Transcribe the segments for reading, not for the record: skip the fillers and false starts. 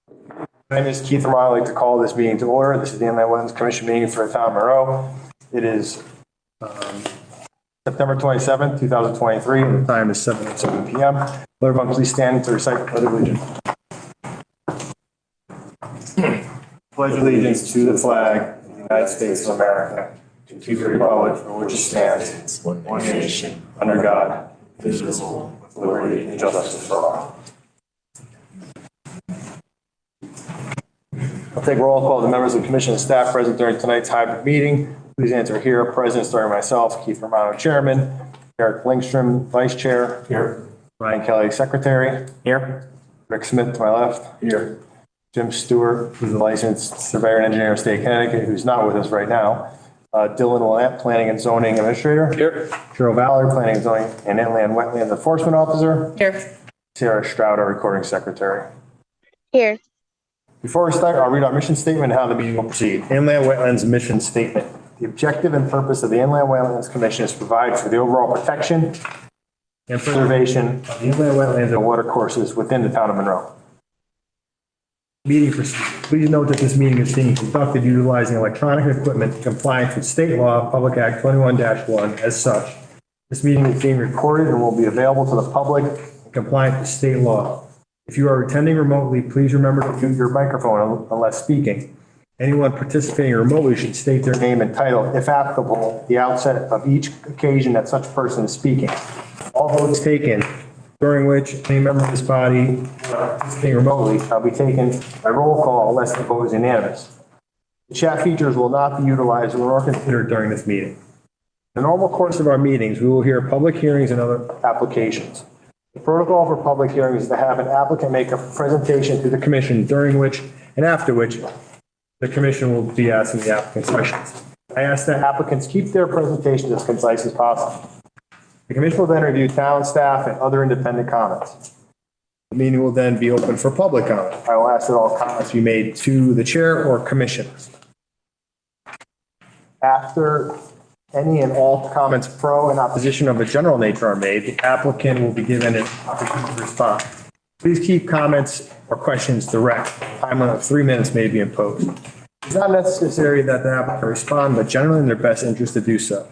My name is Keith Romano. I'd like to call this meeting to order. This is the Inland Wetlands Commission meeting for the town of Monroe. It is September 27th, 2023, and the time is 7:07 p.m. Will everyone please stand to recite the Pledge of Allegiance. Pledge allegiance to the flag of the United States of America, to the republic for which it stands, one nation, under God, indivisible, with liberty and justice for all. I'll take roll call of the members of the commission and staff present during tonight's hybrid meeting. Please answer here. Present starting myself, Keith Romano, Chairman. Eric Lindstrom, Vice Chair. Here. Ryan Kelly, Secretary. Here. Rick Smith to my left. Here. Jim Stewart, who's a licensed surveyor and engineer of state of Connecticut, who's not with us right now. Dylan Willett, Planning and Zoning Administrator. Here. Cheryl Valor, Planning and Zoning and Inland Wetlands Enforcement Officer. Here. Sarah Stroud, our Recording Secretary. Here. Before we start, I'll read our mission statement and how the meeting will proceed. Inland Wetlands Mission Statement. The objective and purpose of the Inland Wetlands Commission is to provide for the overall protection and preservation of the inland wetlands and watercourses within the town of Monroe. Meeting procedure. Please note that this meeting is being conducted utilizing electronic equipment in compliance with State Law, Public Act 21-1 as such. This meeting is being recorded and will be available to the public in compliance with state law. If you are attending remotely, please remember to mute your microphone unless speaking. Anyone participating remotely should state their name and title, if applicable, at the outset of each occasion that such person is speaking. All votes taken, during which any member of this body participating remotely shall be taken by roll call unless the vote is unanimous. The chat features will not be utilized or considered during this meeting. In the normal course of our meetings, we will hear public hearings and other applications. The protocol for public hearings is to have an applicant make a presentation to the commission during which and after which the commission will be asking the applicants questions. I ask that applicants keep their presentations as concise as possible. The commission will then review town staff and other independent comments. The meeting will then be open for public comment. I will ask that all comments be made to the chair or commission. After any and all comments pro and opposition of a general nature are made, the applicant will be given an opportunity to respond. Please keep comments or questions direct. A time limit of 3 minutes may be imposed. It's not necessary that the applicant respond, but generally in their best interest to do so.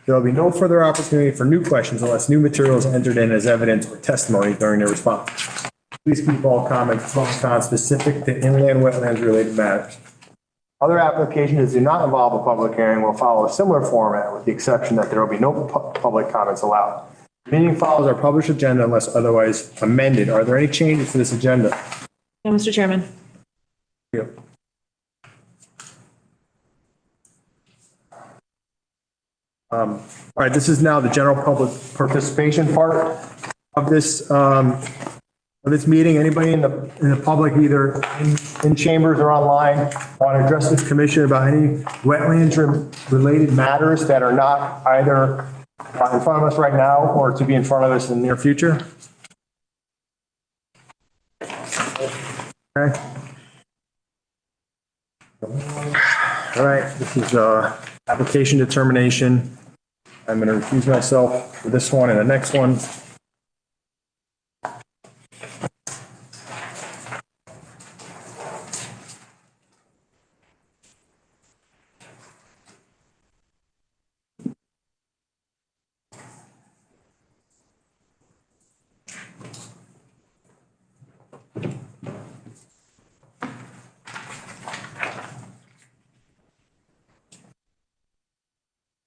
There will be no further opportunity for new questions unless new material is entered in as evidence or testimony during their response. Please keep all comments focused on specific to inland wetlands related matters. Other applications that do not involve a public hearing will follow a similar format with the exception that there will be no public comments allowed. The meeting follows our published agenda unless otherwise amended. Are there any changes to this agenda? No, Mr. Chairman. Thank you. All right, this is now the general public participation part of this meeting. Anybody in the public, either in chambers or online, want to address this commission about any wetlands related matters that are not either in front of us right now or to be in front of us in the near future? Okay. All right, this is application determination. I'm going to recuse myself for this one and the next one.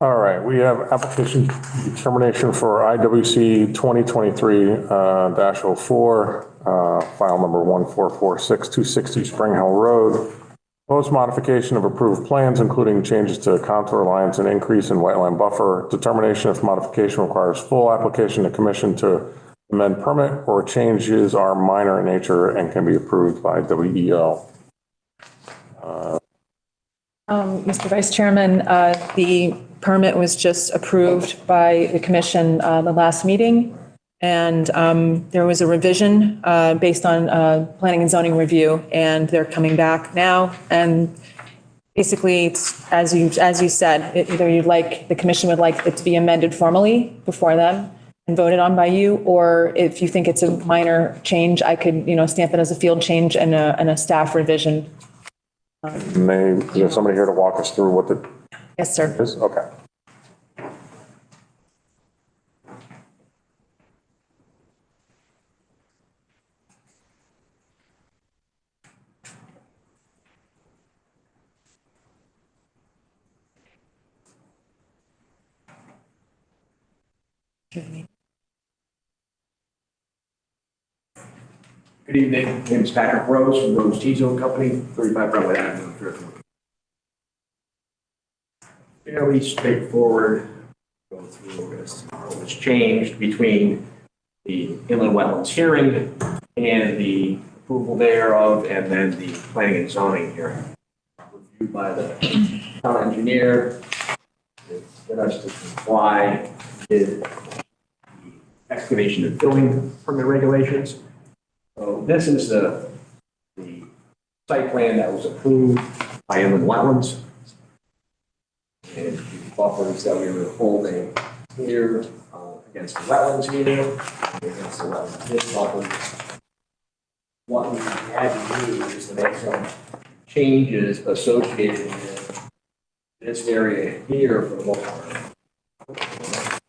All right, we have application determination for IWC 2023-04, file number 1446, 260 Spring Hill Road. Proposed modification of approved plans, including changes to contour lines and increase in wetland buffer. Determination if modification requires full application to commission to amend permit or changes are minor in nature and can be approved by WEO. Mr. Vice Chairman, the permit was just approved by the commission the last meeting, and there was a revision based on planning and zoning review, and they're coming back now. And basically, it's, as you said, either the commission would like it to be amended formally before them, and voted on by you, or if you think it's a minor change, I could, stamp it as a field change and a staff revision. Is there somebody here to walk us through what the Yes, sir. is? Okay. Good evening. My name is Patrick Rose from Rose T-Zone Company, 35 Broadway Avenue, Fairfield. Fairly straightforward. Go through this. What was changed between the inland wetlands hearing and the approval thereof, and then the planning and zoning hearing. Reviewed by the town engineer, get us to comply with the excavation and filling permit regulations. So this is the site plan that was approved by inland wetlands. And the buffers that we were holding here against the wetlands here, against the wetlands this buffers. What we had to do is to make some changes associated with this area here for the most part.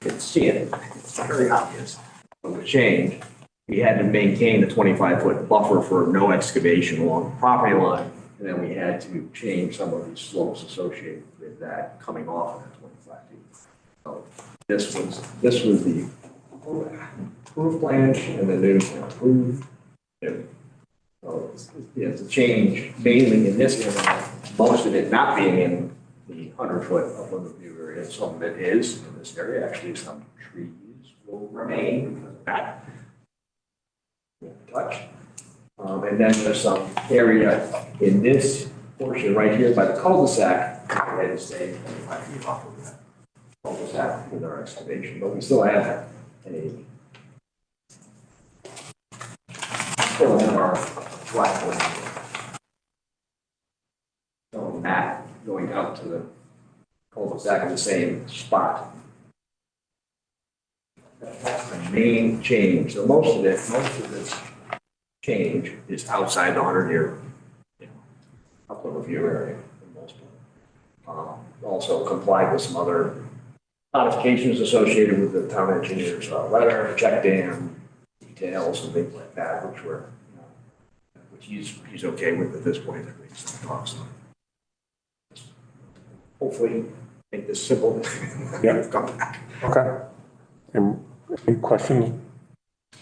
You can see it, it's very obvious. But the change, we had to maintain the 25-foot buffer for no excavation along the property line. And then we had to change some of these slopes associated with that coming off of that 25 feet. So this was the approved plan and the new approved. So it's a change mainly in this area, most of it not being in the 100-foot upland review area. Some of it is in this area. Actually, some trees will remain because of that. Touch. And then there's some area in this portion right here by the cul-de-sac that had to stay 25 feet off of that cul-de-sac with our excavation, but we still have our driveway. So that going out to the cul-de-sac in the same spot. That's the main change. So most of this change is outside the 100-year upland review area for the most part. Also complied with some other modifications associated with the town engineer's letter, check dam details and things like that, which he's okay with at this point. I think some talks on. Hopefully make this simple. Yeah. Come back. Okay. Any questions?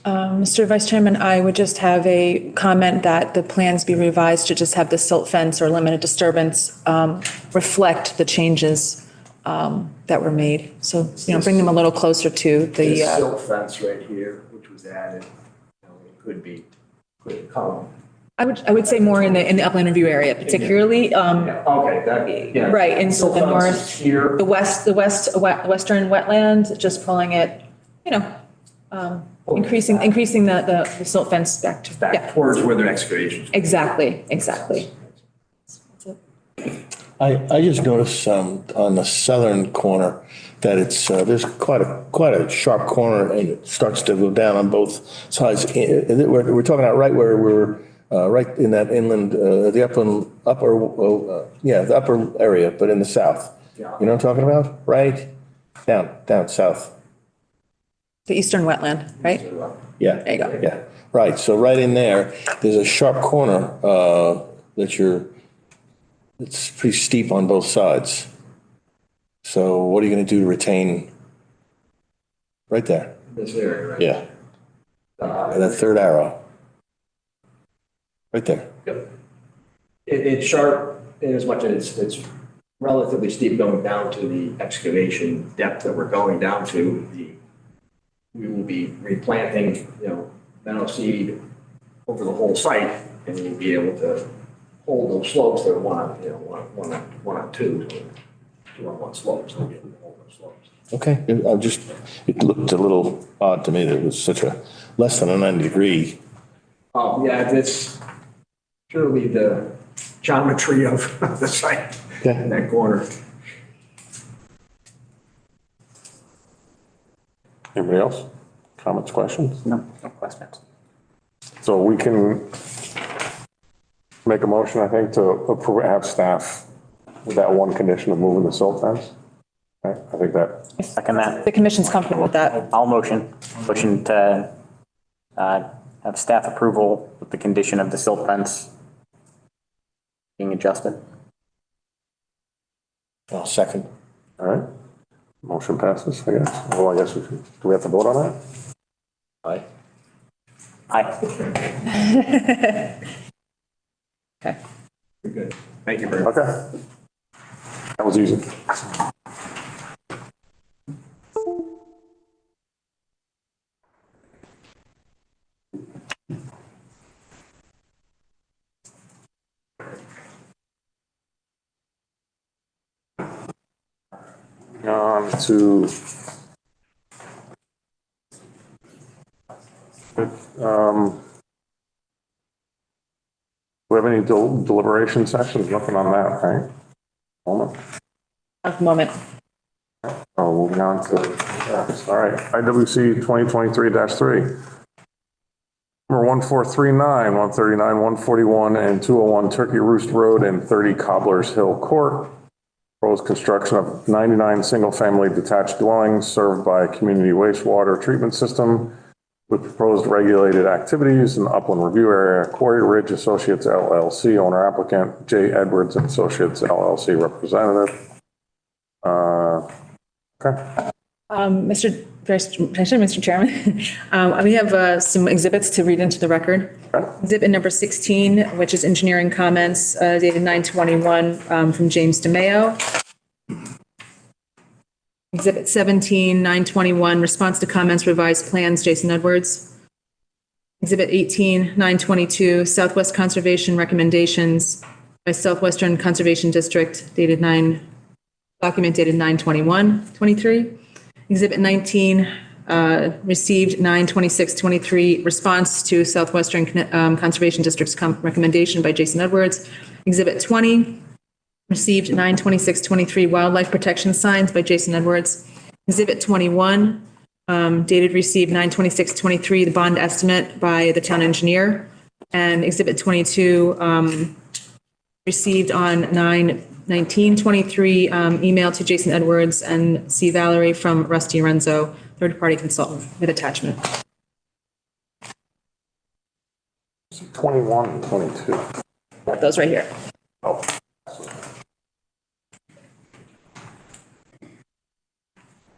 Mr. Vice Chairman, I would just have a comment that the plans be revised to just have the silt fence or limited disturbance reflect the changes that were made. So, bring them a little closer to the. This silt fence right here, which was added, it could come. I would say more in the upland review area, particularly. Okay, yeah. Right, and so the Silt fence north, is here. the western wetland, just pulling it, increasing the silt fence back to. Back towards where the excavations. Exactly. I just noticed on the southern corner that it's there's quite a sharp corner and it starts to go down on both sides. We're talking about right where we're right in that inland, the the upper area, but in the south. Yeah. You know what I'm talking about? Right down south. The eastern wetland, right? Yeah. There you go. Yeah. Right. So right in there, there's a sharp corner it's pretty steep on both sides. So what are you going to do to retain right there? This area, right? Yeah. And that third arrow. Right there. Yep. It's sharp in as much as it's relatively steep going down to the excavation depth that we're going down to. We will be replanting, meadow seed over the whole site, and we'll be able to hold those slopes that are one on two, so 2 on 1 slope, so we'll be able to hold those slopes. Okay. It looked a little odd to me that it was such a less than a 90-degree. Oh, yeah, it's surely the geometry of the site in that corner. Anybody else? Comments, questions? No questions. So we can make a motion, I think, to approve, have staff with that one condition of moving the silt fence. Okay, I think that, Second that. The commission's comfortable with that. I'll motion to have staff approval with the condition of the silt fence being adjusted. I'll second. all right? Motion passes, I guess. Well, I guess we should, do we have to vote on that? Aye. Aye. Okay. Good. Thank you very much. Okay. That was easy. On to do we have any deliberation sessions? Nothing on that, right? Moment. At the moment. Oh, moving on to, all right, IWC 2023-3. Number 1439, 139, 141, and 201 Turkey Roost Road and 30 Cobblers Hill Court. Proposed construction of 99 single-family detached dwellings served by a community wastewater treatment system with proposed regulated activities in the upland review area. Quarry Ridge Associates LLC, owner applicant, J. Edwards and Associates LLC, representative. Okay. Mr. Chairman, we have some exhibits to read into the record. Exhibit number 16, which is engineering comments dated 9/21 from James DeMayo. Exhibit 17, 9/21, response to comments, revised plans, Jason Edwards. Exhibit 18, 9/22, Southwest Conservation recommendations by Southwestern Conservation District document dated 9/21/23. Exhibit 19, received 9/26/23, response to Southwestern Conservation District's recommendation by Jason Edwards. Exhibit 20, received 9/26/23, wildlife protection signs by Jason Edwards. Exhibit 21, dated received 9/26/23, the bond estimate by the town engineer. And Exhibit 22, received on 9/19/23, email to Jason Edwards and C. Valerie from Rusty Renzo, third-party consultant, with attachment. 21 and 22. Got those right here. Oh.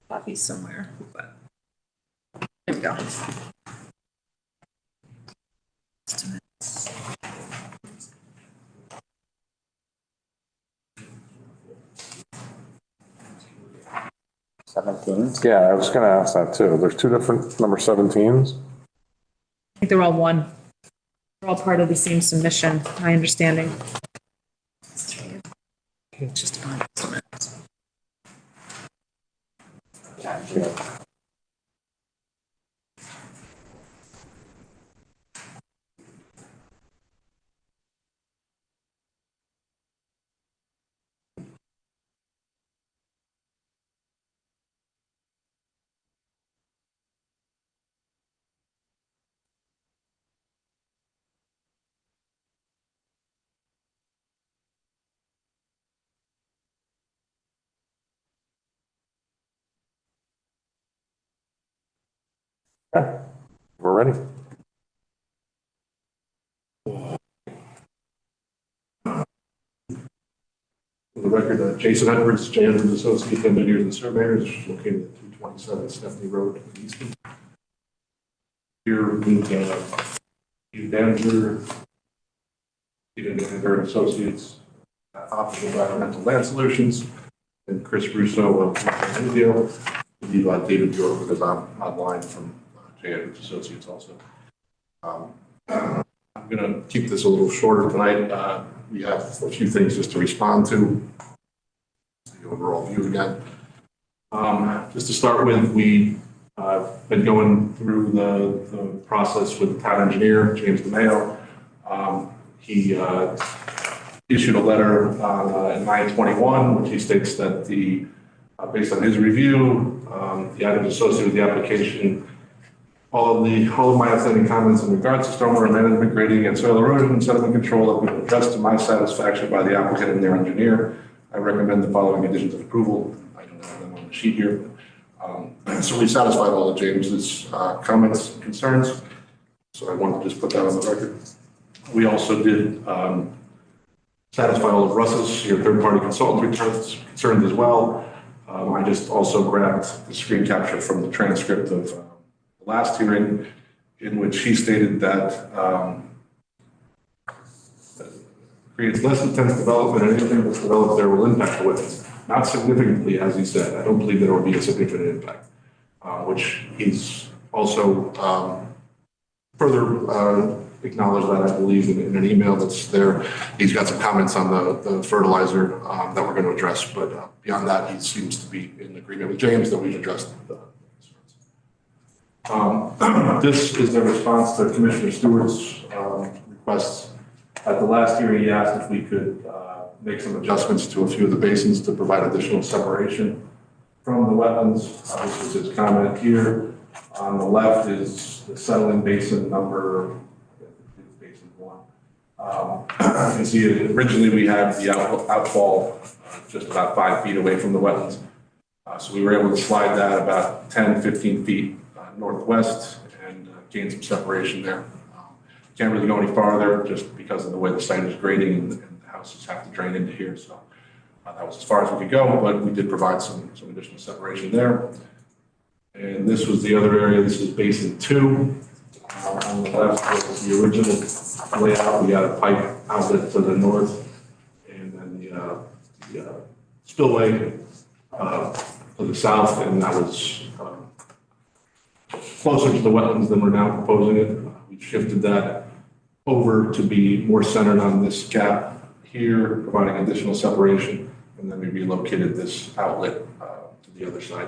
Copies somewhere, but there we go. Yeah, I was going to ask that too. There's two different number 17s. I think they're all one. They're all part of the same submission, my understanding. It's just a bond estimate. Okay, we're ready. For the record, Jason Edwards, J. Edwards Associates Engineers and Surveyors, located at 227 Stephanie Road, Easton. Here with Steve Danger, Steve Danger and Associates, Office of Environmental Land Solutions, and Chris Russo of India. David York because I'm online from J. Edwards Associates also. I'm going to keep this a little shorter tonight. We have a few things just to respond to. The overall view again. Just to start with, we've been going through the process with the town engineer, James DeMayo. He issued a letter on 9/21, which he states that based on his review, the items associated with the application all of my outstanding comments in regards to stormwater management, grading, and soil erosion and sediment control have been addressed to my satisfaction by the applicant and their engineer. I recommend the following conditions of approval. I don't have them on the sheet here. So we satisfied all of James's comments and concerns. So I wanted to just put that on the record. We also did satisfy all of Russ's, your third-party consultant concerns as well. I just also grabbed the screen capture from the transcript of the last hearing, in which he stated that creates less intense development, and anything that's developed there will impact the wetlands. Not significantly, as he said. I don't believe there will be a significant impact, which he's also further acknowledged that, I believe, in an email that's there. He's got some comments on the fertilizer that we're going to address, but beyond that, he seems to be in agreement with James that we've addressed the concerns. This is a response to Commissioner Stewart's requests. At the last hearing, he asked if we could make some adjustments to a few of the basins to provide additional separation from the wetlands. This is his comment here. On the left is the settling basin number, basin 1. You can see originally we had the outfall just about 5 feet away from the wetlands. So we were able to slide that about 10, 15 feet northwest and gain some separation there. Can't really go any farther just because of the way the site is grading and the houses have to drain into here. So that was as far as we could go, but we did provide some additional separation there. And this was the other area. This is basin 2. On the left was the original layout. We got a pipe outlet to the north, and then the spillway to the south, and that was closer to the wetlands than we're now proposing it. We shifted that over to be more centered on this gap here, providing additional separation, and then we relocated this outlet to the other side.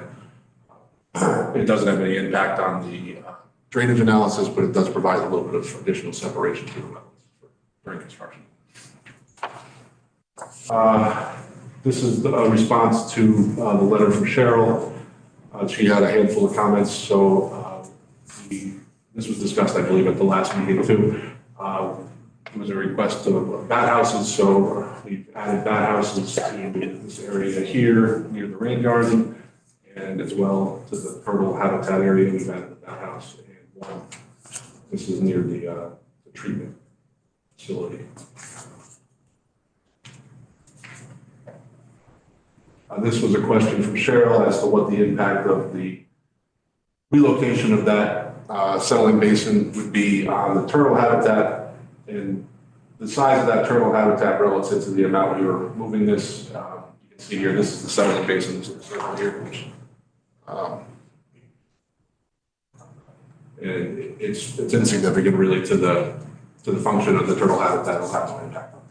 It doesn't have any impact on the drainage analysis, but it does provide a little bit of additional separation to the wetlands during construction. This is a response to the letter from Cheryl. She had a handful of comments, so this was discussed, I believe, at the last meeting too. It was a request of bat houses, so we've added bat houses to this area here near the rain garden, and as well to the turtle habitat area. We've added a bat house, and one. This is near the treatment facility. This was a question from Cheryl as to what the impact of the relocation of that settling basin would be on the turtle habitat, and the size of that turtle habitat relative to the amount we were moving this. You can see here, this is the settling basin. This is the circle here, which, and it's insignificant really to the function of the turtle habitat. It'll have no impact on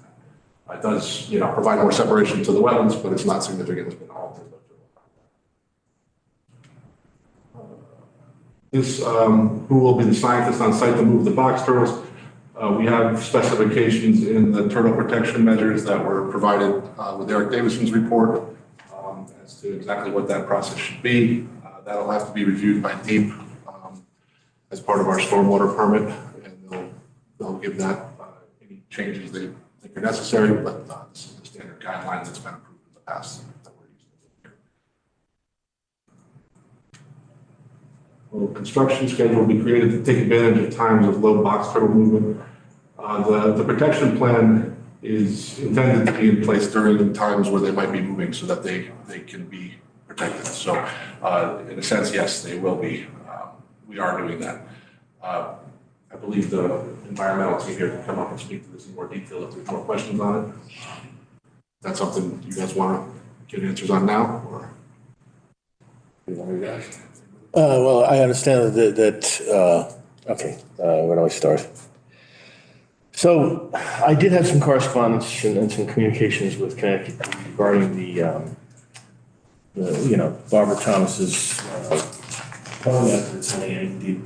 that. It does, provide more separation to the wetlands, but it's not significantly been altered. This, who will be the scientist on site to move the box turtles? We have specifications in the turtle protection measures that were provided with Eric Davison's report as to exactly what that process should be. That'll have to be reviewed by DEEP as part of our stormwater permit, and they'll give that any changes they think are necessary, but this is the standard guideline that's been approved in the past that we're using here. Well, construction schedule will be created to take advantage of times of low box turtle movement. The protection plan is intended to be in place during times where they might be moving so that they can be protected. So in a sense, yes, they will be. We are doing that. I believe the environmental team here can come up and speak to this in more detail if there's more questions on it. That's something you guys want to get answers on now, or? Well, I understand that okay, where do I start? So I did have some correspondence and some communications with Connecticut regarding the Barbara Thomas's home efforts in the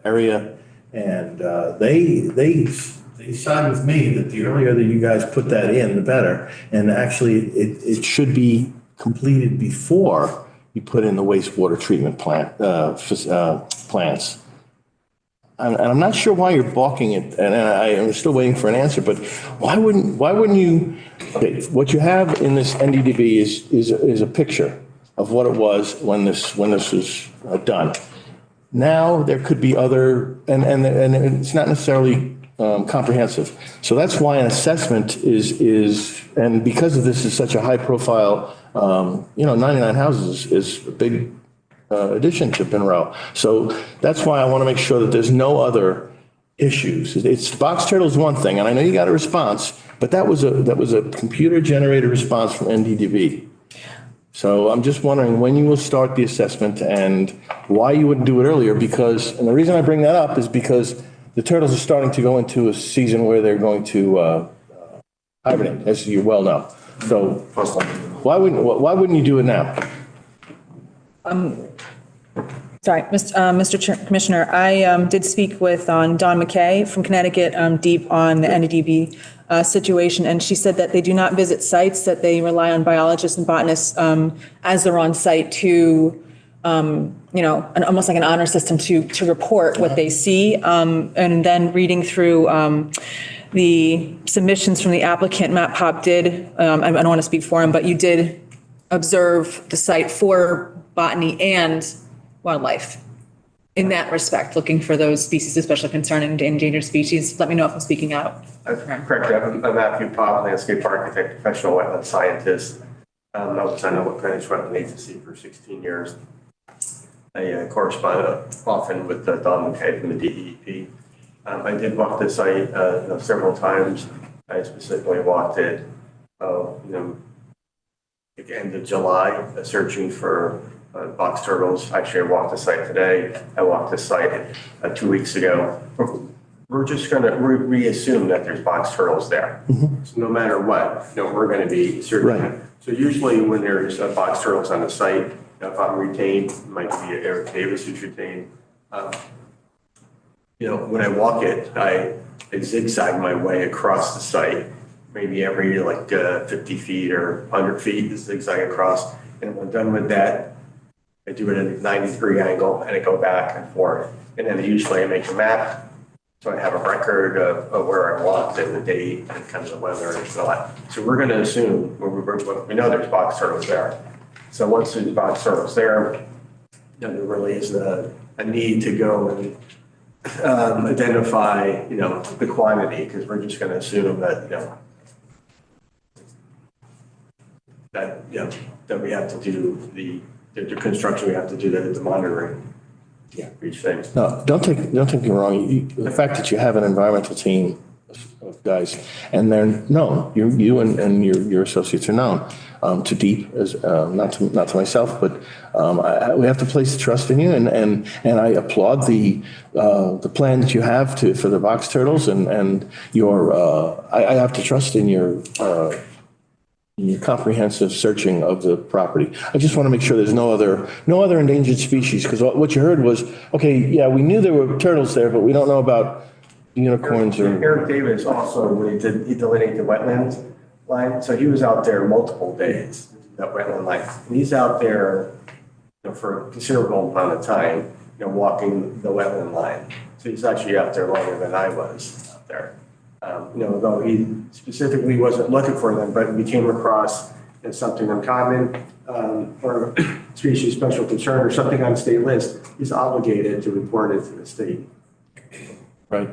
area, and they sided with me that the earlier that you guys put that in, the better. And actually, it should be completed before you put in the wastewater treatment plants. and I'm not sure why you're balking it, and I am still waiting for an answer, but why wouldn't you, okay, what you have in this NDDB is a picture of what it was when this was done. Now, there could be other, and it's not necessarily comprehensive. So that's why an assessment is, and because of this is such a high profile, 99 houses is a big addition to Monroe. So that's why I want to make sure that there's no other issues. It's box turtle is one thing, and I know you got a response, but that was a computer generated response from NDDB. So I'm just wondering when you will start the assessment and why you wouldn't do it earlier, and the reason I bring that up is because the turtles are starting to go into a season where they're going to hibernate, as you well know. So why wouldn't you do it now? Sorry, Commissioner, I did speak with Dawn McKay from Connecticut, deep on the NDDB situation, and she said that they do not visit sites, that they rely on biologists and botanists as they're on site to, almost like an honor system to report what they see. And then reading through the submissions from the applicant, Matt Pop did, I don't want to speak for him, but you did observe the site for botany and wildlife in that respect, looking for those species of special concern and endangered species. Let me know if I'm speaking out. Correct. I'm Matthew Pop, landscape architect, professional wetland scientist. I was on the Greenwich Wetland Agency for 16 years. I correspond often with Don McKay from the DEP. I did walk the site several times. I specifically walked it, at the end of July, searching for box turtles. Actually, I walked the site today. I walked the site 2 weeks ago. We're just going to reassume that there's box turtles there. Mm-hmm. So no matter what, we're going to be searching. Right. So usually when there's box turtles on the site, if I'm retained, it might be Eric Davis who's retained. When I walk it, I zigzag my way across the site, maybe every 50 feet or 100 feet, zigzag across. And when I'm done with that, I do it at a 90-degree angle and I go back and forth. And then usually I make a map. So I have a record of where I walked and the date and kind of the weather and so on. So we're going to assume, we know there's box turtles there. So once there's box turtles there, there really is a need to go and identify, the quantity, because we're just going to assume that, that we have to do the construction, we have to do the monitoring. Yeah, each thing. No, don't take me wrong. The fact that you have an environmental team of guys, and they're known, you and your associates are known to deep, as not to myself, but we have to place trust in you, and I applaud the plan that you have for the box turtles, and I have to trust in your comprehensive searching of the property. I just want to make sure there's no other endangered species, because what you heard was, okay, yeah, we knew there were turtles there, but we don't know about unicorns or. Eric Davis also, when he delineated the wetland line, so he was out there multiple days, that wetland line. And he's out there for a considerable amount of time, walking the wetland line. So he's actually out there longer than I was out there. Though he specifically wasn't looking for them, but we came across something uncommon or species of special concern or something on the state list, he's obligated to report it to the state. Right.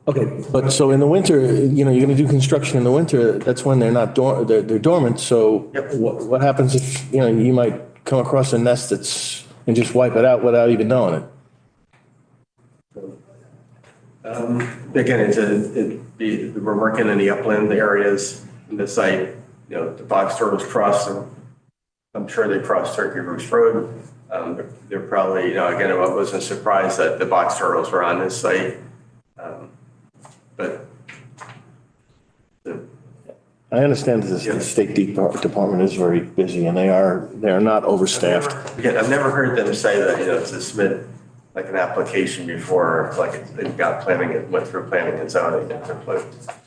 Okay, but so in the winter, you're going to do construction in the winter. That's when they're not they're dormant. So yep. What happens if you might come across a nest and just wipe it out without even knowing it? Again, we're working in the upland areas in the site. The box turtles cross them. I'm sure they crossed Turkey Roost Road. They're probably, again, I wasn't surprised that the box turtles were on this site. But I understand that the State Department is very busy and they are not overstaffed. Again, I've never heard them say that, to submit like an application before, it got planning, it went through planning and zoning. Well,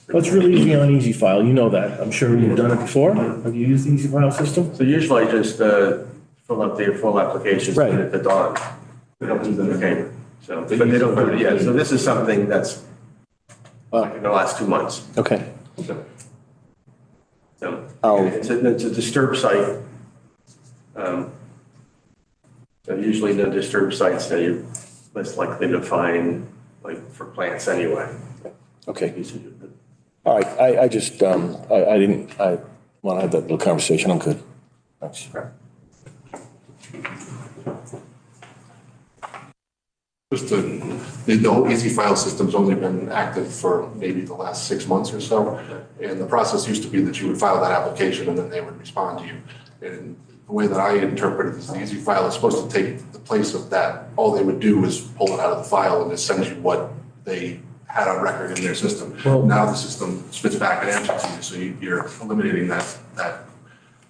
it's really easy on Easy File. You know that. I'm sure you've done it before. Have you used the Easy File system? So usually I just fill up the full application, right, at the dawn. We don't do the paper. So, but they don't do it yet. So this is something that's like in the last 2 months. Okay. So Oh. it's a disturbed site. So usually the disturbed sites that you're less likely to find, like for plants anyway. Okay. All right, I just, I want to have that little conversation, I'm good. Thanks. Just the whole easy file system's only been active for maybe the last 6 months or so. And the process used to be that you would file that application and then they would respond to you. And the way that I interpret it is the easy file is supposed to take the place of that. All they would do is pull it out of the file and just send you what they had on record in their system. Now the system spits back an answer to you, so you're eliminating that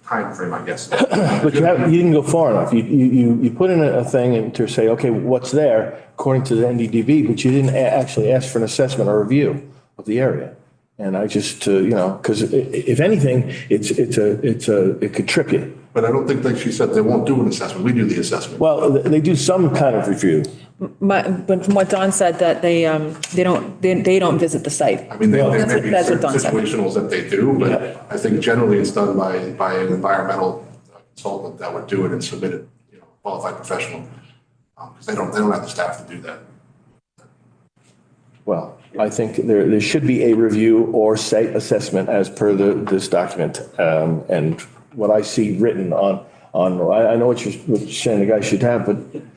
time frame, I guess. But you didn't go far enough. You put in a thing and to say, okay, what's there according to the NDDB, but you didn't actually ask for an assessment or review of the area. And I just, because if anything, it could trip you. But I don't think, like she said, they won't do an assessment. We do the assessment. Well, they do some kind of review. But from what Don said, that they don't visit the site. I mean, there may be That's what certain Don said. situationals that they do, but I think generally it's done by an environmental consultant that would do it and submit it, qualified professional. Because they don't have the staff to do that. Well, I think there should be a review or site assessment as per this document. And what I see written on, I know what you're saying the guy should have, but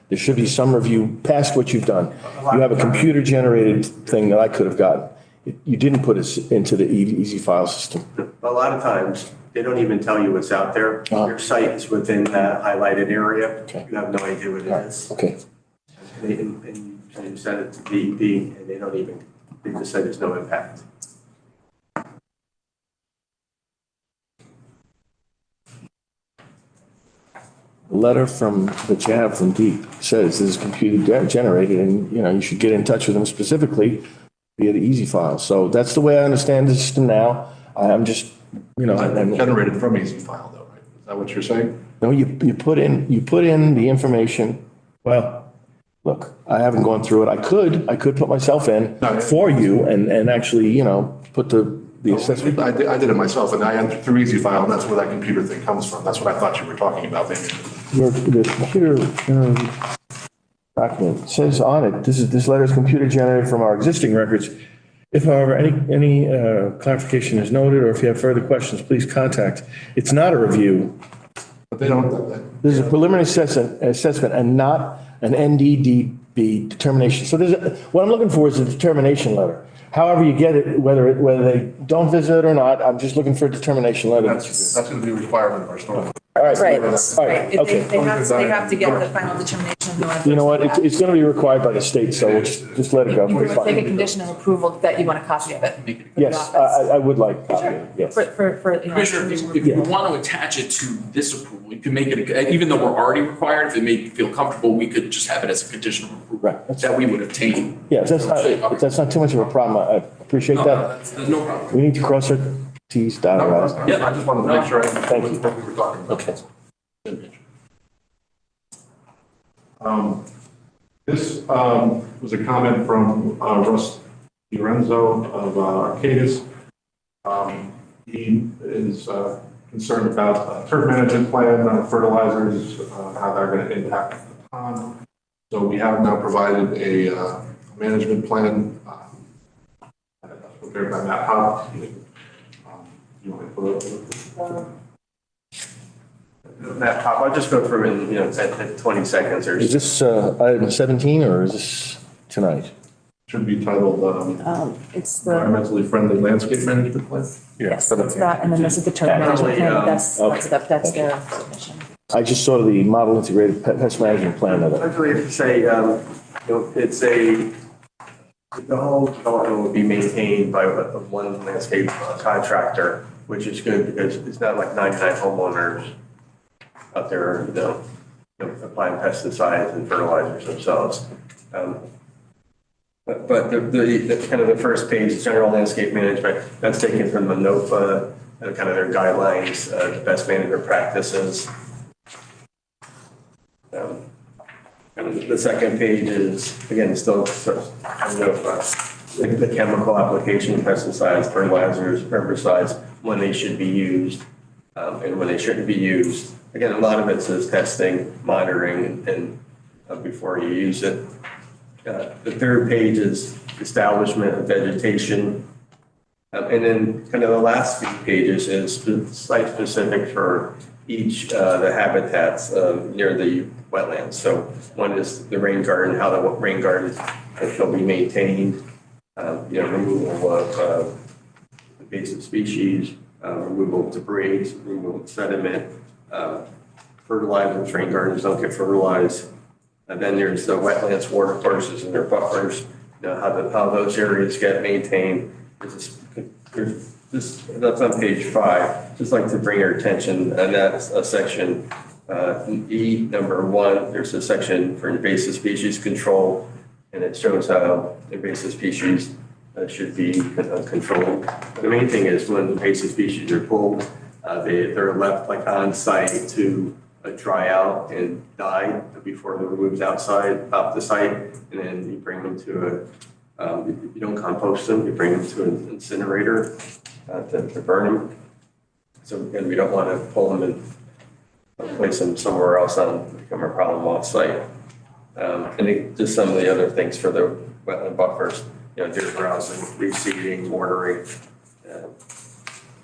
there should be some review past what you've done. You have a computer generated thing that I could have gotten. You didn't put it into the easy file system. A lot of times, they don't even tell you what's out there. Your site is within that highlighted area. Okay. You have no idea what it is. Okay. And you send it to DEP, and they just say there's no impact. The letter that you have from Deep says this is computer generated and, you should get in touch with them specifically via the easy file. So that's the way I understand the system now. I'm just, Generated from easy file though, right? Is that what you're saying? No, you put in the information. Well, look, I haven't gone through it. I could put myself in for you and actually, put the assessment. I did it myself and I entered through easy file and that's where that computer thing comes from. That's what I thought you were talking about maybe. The computer document says on it, this letter is computer generated from our existing records. If, however, any clarification is noted or if you have further questions, please contact. It's not a review. But they don't. This is a preliminary assessment and not an NDDB determination. So what I'm looking for is a determination letter. However you get it, whether they don't visit it or not, I'm just looking for a determination letter. That's going to be a requirement of our stormwater. All right. Right, All right, okay. They have to get the final determination. You know what? It's going to be required by the state, so we'll just let it go. It's Take a fine. condition of approval that you want a copy of it. for the Yes, office. I would like a copy of it, yes. Commissioner, if you want to attach it to this approval, you can make it, even though we're already required, if it made you feel comfortable, we could just have it as a condition of approval. Right, that's That we would obtain. Yeah, if that's not too much of a problem, I appreciate No, that. that's no problem. We need to cross our Ts, dot our Is. Yeah, I just wanted to make sure I Thank you. understood what we were talking about. Okay. This was a comment from Russ Lorenzo of Arcadis. He is concerned about turf management plan, fertilizers, how they're going to impact the pond. So we have now provided a management plan prepared by Matt Hopp. You want to put it? Matt, I'll just go through in, at 20 seconds or Is this item 17 or is this tonight? Should be titled It's the, Environmentally Friendly Landscape Management Plan. yes, it's that, and then this is the term management plan, that's their submission. I just saw the model integrated pest management plan of it. Actually, if you say, it's the whole development will be maintained by one landscape contractor, which is good because it's not like 99 homeowners out there, applying pesticides and fertilizers themselves. But the kind of the first page, general landscape management, that's taken from the NOFA, kind of their guidelines, the best management practices. And the second page is, again, still kind of the chemical application, pesticides, fertilizers, herbicides, when they should be used and when they shouldn't be used. Again, a lot of it says testing, monitoring, and before you use it. The third page is establishment of vegetation. And then kind of the last few pages is site specific for each the habitats near the wetlands. So one is the rain garden, how the rain garden shall be maintained, removal of invasive species, removal of debris, removal of sediment, fertilizers. Rain gardens don't get fertilized. And then there's the wetlands, water courses, and their buffers. How those areas get maintained. That's on page 5. Just like to bring your attention, and that's a section E, number 1. There's a section for invasive species control, and it shows how invasive species should be controlled. The main thing is when invasive species are pulled, they're left like on site to dry out and die before they're removed off the site, and then you bring them to you don't compost them, you bring them to an incinerator to burn them. So again, we don't want to pull them and place them somewhere else and become a problem off site. And just some of the other things for the wetland buffers, deer browsing, reseeding, watering,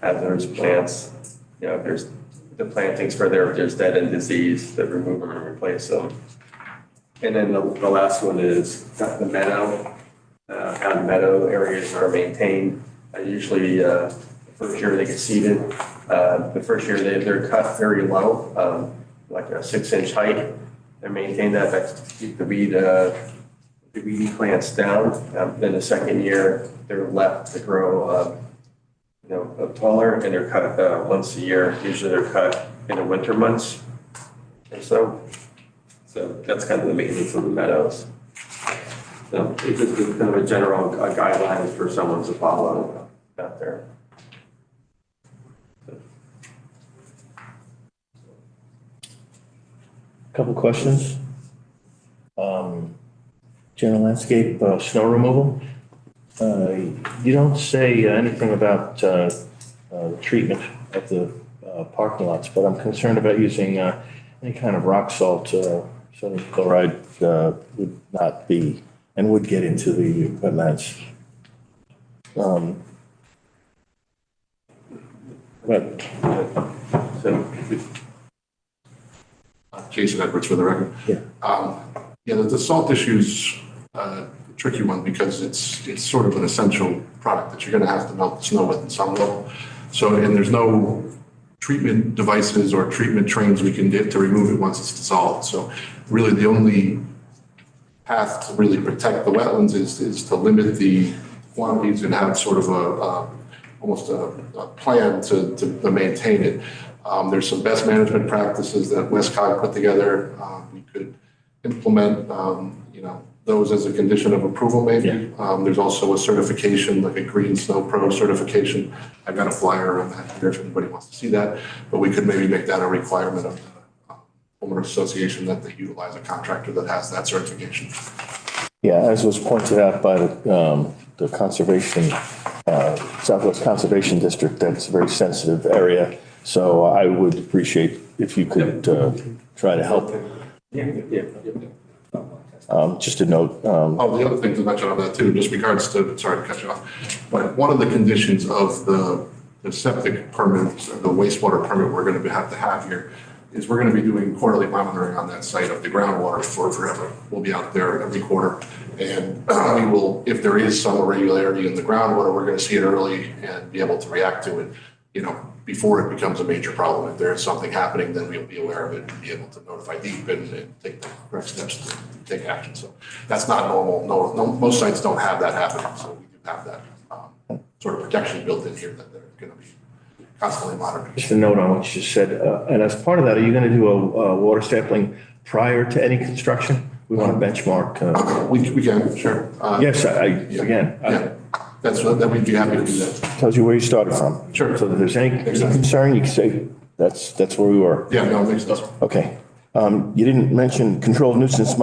hazardous plants. There's the plantings for there's dead and disease, that remove them and replace them. And then the last one is the meadow. How the meadow areas are maintained. Usually the first year they get seeded. The first year they're cut very low, like a 6-inch height. They maintain that to keep the weedy plants down. Then the second year they're left to grow taller, and they're cut once a year. Usually they're cut in the winter months or so. So that's kind of the maintenance of the meadows. So it's just kind of a general guidelines for someone to follow out there. Couple questions. General landscape, snow removal. You don't say anything about treatment of the parking lots, but I'm concerned about using any kind of rock salt. Sodium chloride would not be and would get into the wetlands. Jason Edwards for the record. Yeah. The salt issue's a tricky one because it's sort of an essential product that you're going to have to melt the snow with in some level. So, and there's no treatment devices or treatment trains we can get to remove it once it's dissolved. So really the only path to really protect the wetlands is to limit the quantities and have sort of almost a plan to maintain it. There's some best management practices that Westcog put together. We could implement, those as a condition of approval maybe. Yeah. There's also a certification, like a Green Snow Pro certification. I've got a flyer on that here if anybody wants to see that, but we could maybe make that a requirement of the homeowners association that they utilize a contractor that has that certification. Yeah, as was pointed out by the conservation, Southwest Conservation District, that's a very sensitive area. So I would appreciate if you could try to help. Just a note. The other thing to mention on that too, just regards to, sorry to cut you off, but one of the conditions of the septic permit, the wastewater permit we're going to have here is we're going to be doing quarterly monitoring on that site of the groundwater for forever. We'll be out there every quarter, and we will, if there is some irregularity in the groundwater, we're going to see it early and be able to react to it, before it becomes a major problem. If there is something happening, then we'll be aware of it and be able to notify DEEP and take the correct steps to take action. So that's not normal. No, most sites don't have that happening. So we do have that sort of protection built in here that they're going to be constantly monitoring. Just a note on what you just said. And as part of that, are you going to do a water sampling prior to any construction? We want to benchmark. We can, sure. Yes, again. That we'd be happy to do that. Tells you where you started from. Sure. So if there's any concern, you can say, that's where we were. Yeah, no, it makes sense. Okay. You didn't mention controlled nuisance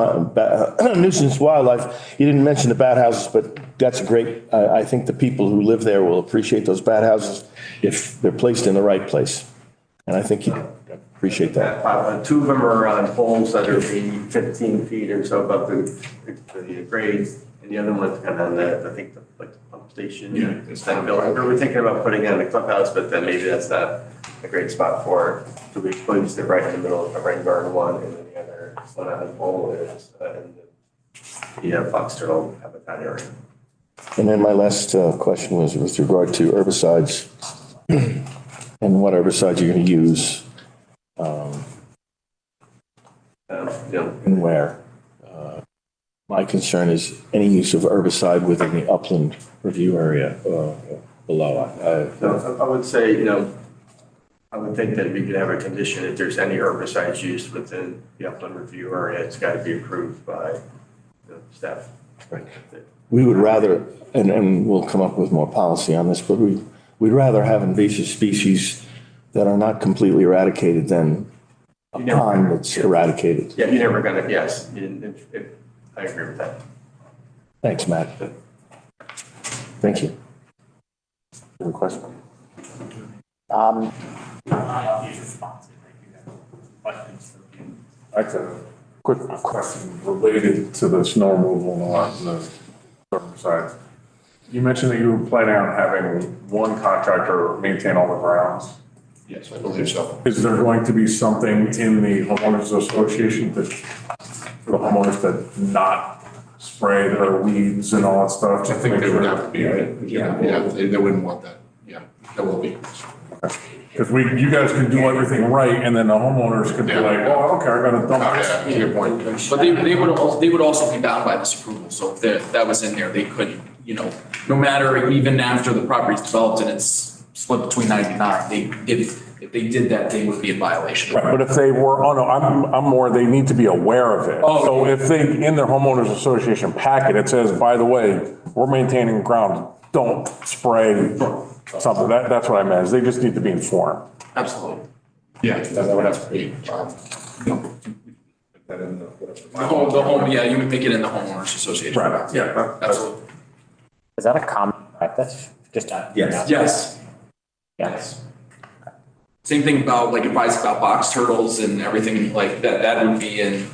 wildlife. You didn't mention the bat houses, but that's great. I think the people who live there will appreciate those bat houses if they're placed in the right place. And I think you appreciate that. Two of them are on poles that are maybe 15 feet or so above the grade, and the other one's kind of on the, I think, the pump station. Yeah. Instead of building, we were thinking about putting it in the clubhouse, but then maybe that's not a great spot for it. So we placed it right in the middle of rain garden one, and then the other one on the pole is in the fox turtle habitat area. And then my last question was with regard to herbicides and what herbicides you're going to use and where. My concern is any use of herbicide within the upland review area below. So I would say, I would think that we could have a condition if there's any herbicides used within the upland review area, it's got to be approved by the staff. Right. We would rather, and we'll come up with more policy on this, but we'd rather have invasive species that are not completely eradicated than a pond that's eradicated. Yeah, you're never gonna, yes, I agree with that. Thanks, Matt. Thank you. Any question? I have a quick question related to the snow removal on the southern side. You mentioned that you were planning on having one contractor maintain all the grounds. Yes, I believe so. Is there going to be something in the homeowners association that, for the homeowners that not spray their weeds and all that stuff? I think they would have to be, right? Yeah, they wouldn't want that. Yeah, that will be. Because you guys can do everything right, and then the homeowners could be like, oh, I don't care, I got to dump Oh, this. yeah, to your point. But they would also be bound by this approval, so if that was in there, they couldn't, no matter, even after the property's developed and it's split between 99, if they did that, they would be in violation. Right, but if they were, I'm more, they need to be aware of it. Oh. So if they, in their homeowners association packet, it says, by the way, we're maintaining ground, don't spray something, that's what I meant, is they just need to be informed. Absolutely. Yeah, that would have to be, put that in the, whatever. The home, yeah, you would make it in the homeowners association. Right, yeah. Absolutely. Is that a common practice? Just Yes. Yes. Yes. Same thing about like advice about box turtles and everything like that. That would be in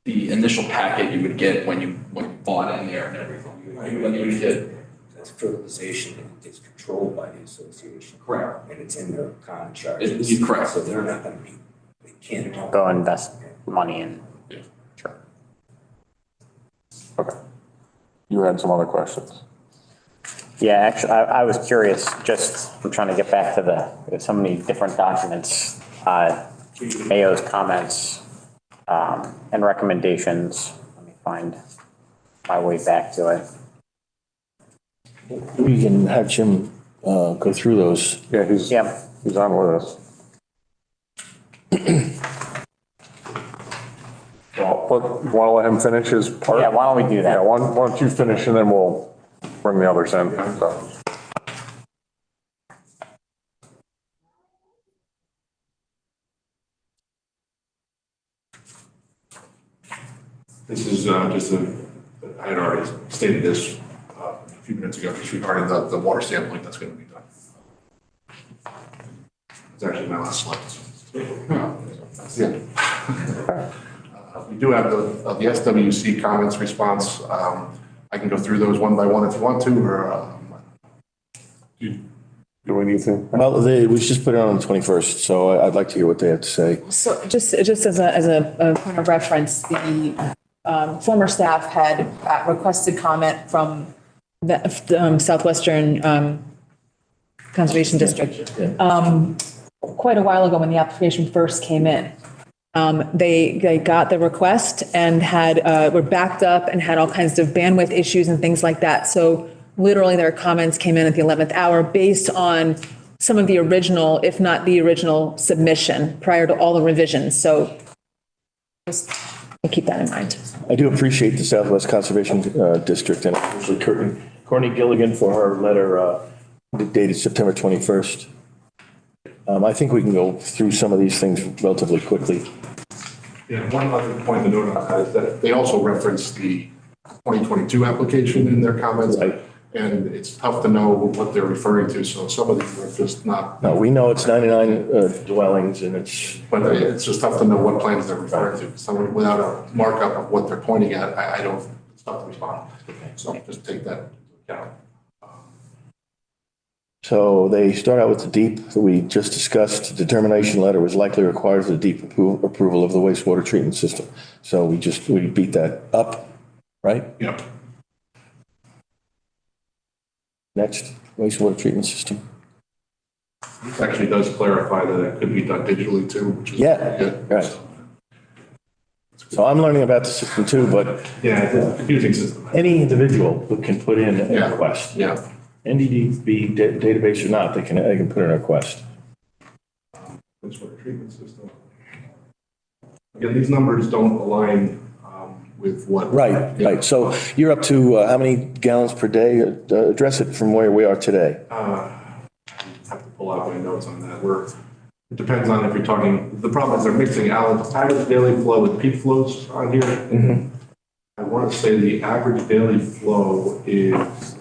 the initial packet you would get when you bought in there and everything. When you would get. That's fertilization and it's controlled by the association. Correct. And it's in their contract. You're correct. So they're not gonna be, they can't. Go invest money in. Yeah. Sure. Okay. You had some other questions? Yeah, actually, I was curious, I'm trying to get back to there's so many different documents, Mayo's comments, and recommendations. Let me find my way back to it. We can have Jim go through those. Yeah, he's on with us. Well, you want to let him finish his part? Yeah, why don't we do that? Yeah, why don't you finish and then we'll bring the others in. So. This is just I had already stated this a few minutes ago, just regarding the water sampling that's going to be done. It's actually my last slide. That's it. We do have the SWC comments response. I can go through those one by one if you want to, or. Do we need to? Well, we just put it on the 21st, so I'd like to hear what they have to say. So just as a point of reference, the former staff had requested comment from the Southwestern Conservation District quite a while ago when the application first came in. They got the request and were backed up and had all kinds of bandwidth issues and things like that. So literally their comments came in at the 11th hour based on some of the original, if not the original submission prior to all the revisions. So just keep that in mind. I do appreciate the Southwest Conservation District and especially Courtney Gilligan for her letter dated September 21st. I think we can go through some of these things relatively quickly. Yeah, one other point to note on that is that they also reference the 2022 application in their comments. Right. And it's tough to know what they're referring to, so some of these are just not. No, we know it's 99 dwellings and it's, But it's just tough to know what plans they're referring to. So without a markup of what they're pointing at, I don't, it's tough to respond. So just take that into account. so they start out with the deep that we just discussed. Determination letter was likely required for the deep approval of the wastewater treatment system. So we beat that up, right? Yep. Next, wastewater treatment system. This actually does clarify that it could be done digitally too, which is. Yeah, good. right. So I'm learning about the system too, but Yeah, it's a confusing system. any individual who can put in a Yeah. request. Yeah. NDDB database or not, they can put in a request. Wastewater treatment system. Again, these numbers don't align with what. Right, Yeah. right. So you're up to how many gallons per day? Address it from where we are today. I have to pull out my notes on that. It depends on if you're talking, the problem is they're mixing average daily flow with peak flows on here. Mm-hmm. I want to say the average daily flow is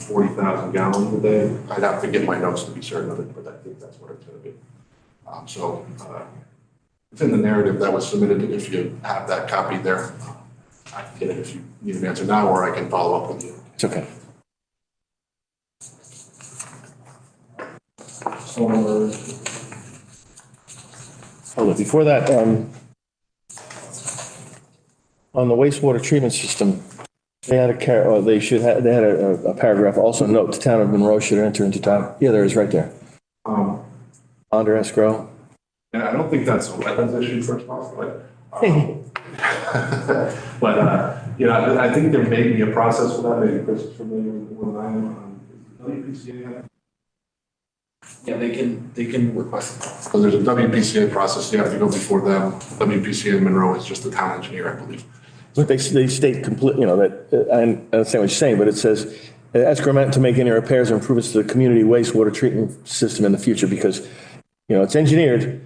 40,000 gallons a day. I'd have to get my notes to be certain of it, but I think that's what it's going to be. It's in the narrative that was submitted. If you have that copy there, I can get it if you need an answer now, or I can follow up with you. It's okay. Hold it. Before that, on the wastewater treatment system, they had they had a paragraph, also note the town of Monroe should enter into town. Yeah, there is right there. Under escrow. Yeah, I don't think that's a wetlands issue, first off, but, I think there may be a process for that. Maybe Chris is familiar with I am. WPCA. Yeah, they can request it. So there's a WPCA process. You have to go before them. WPCA in Monroe is just the town engineer, I believe. But they state complete, that, I understand what you're saying, but it says, escrow meant to make any repairs or improvements to the community wastewater treatment system in the future because, it's engineered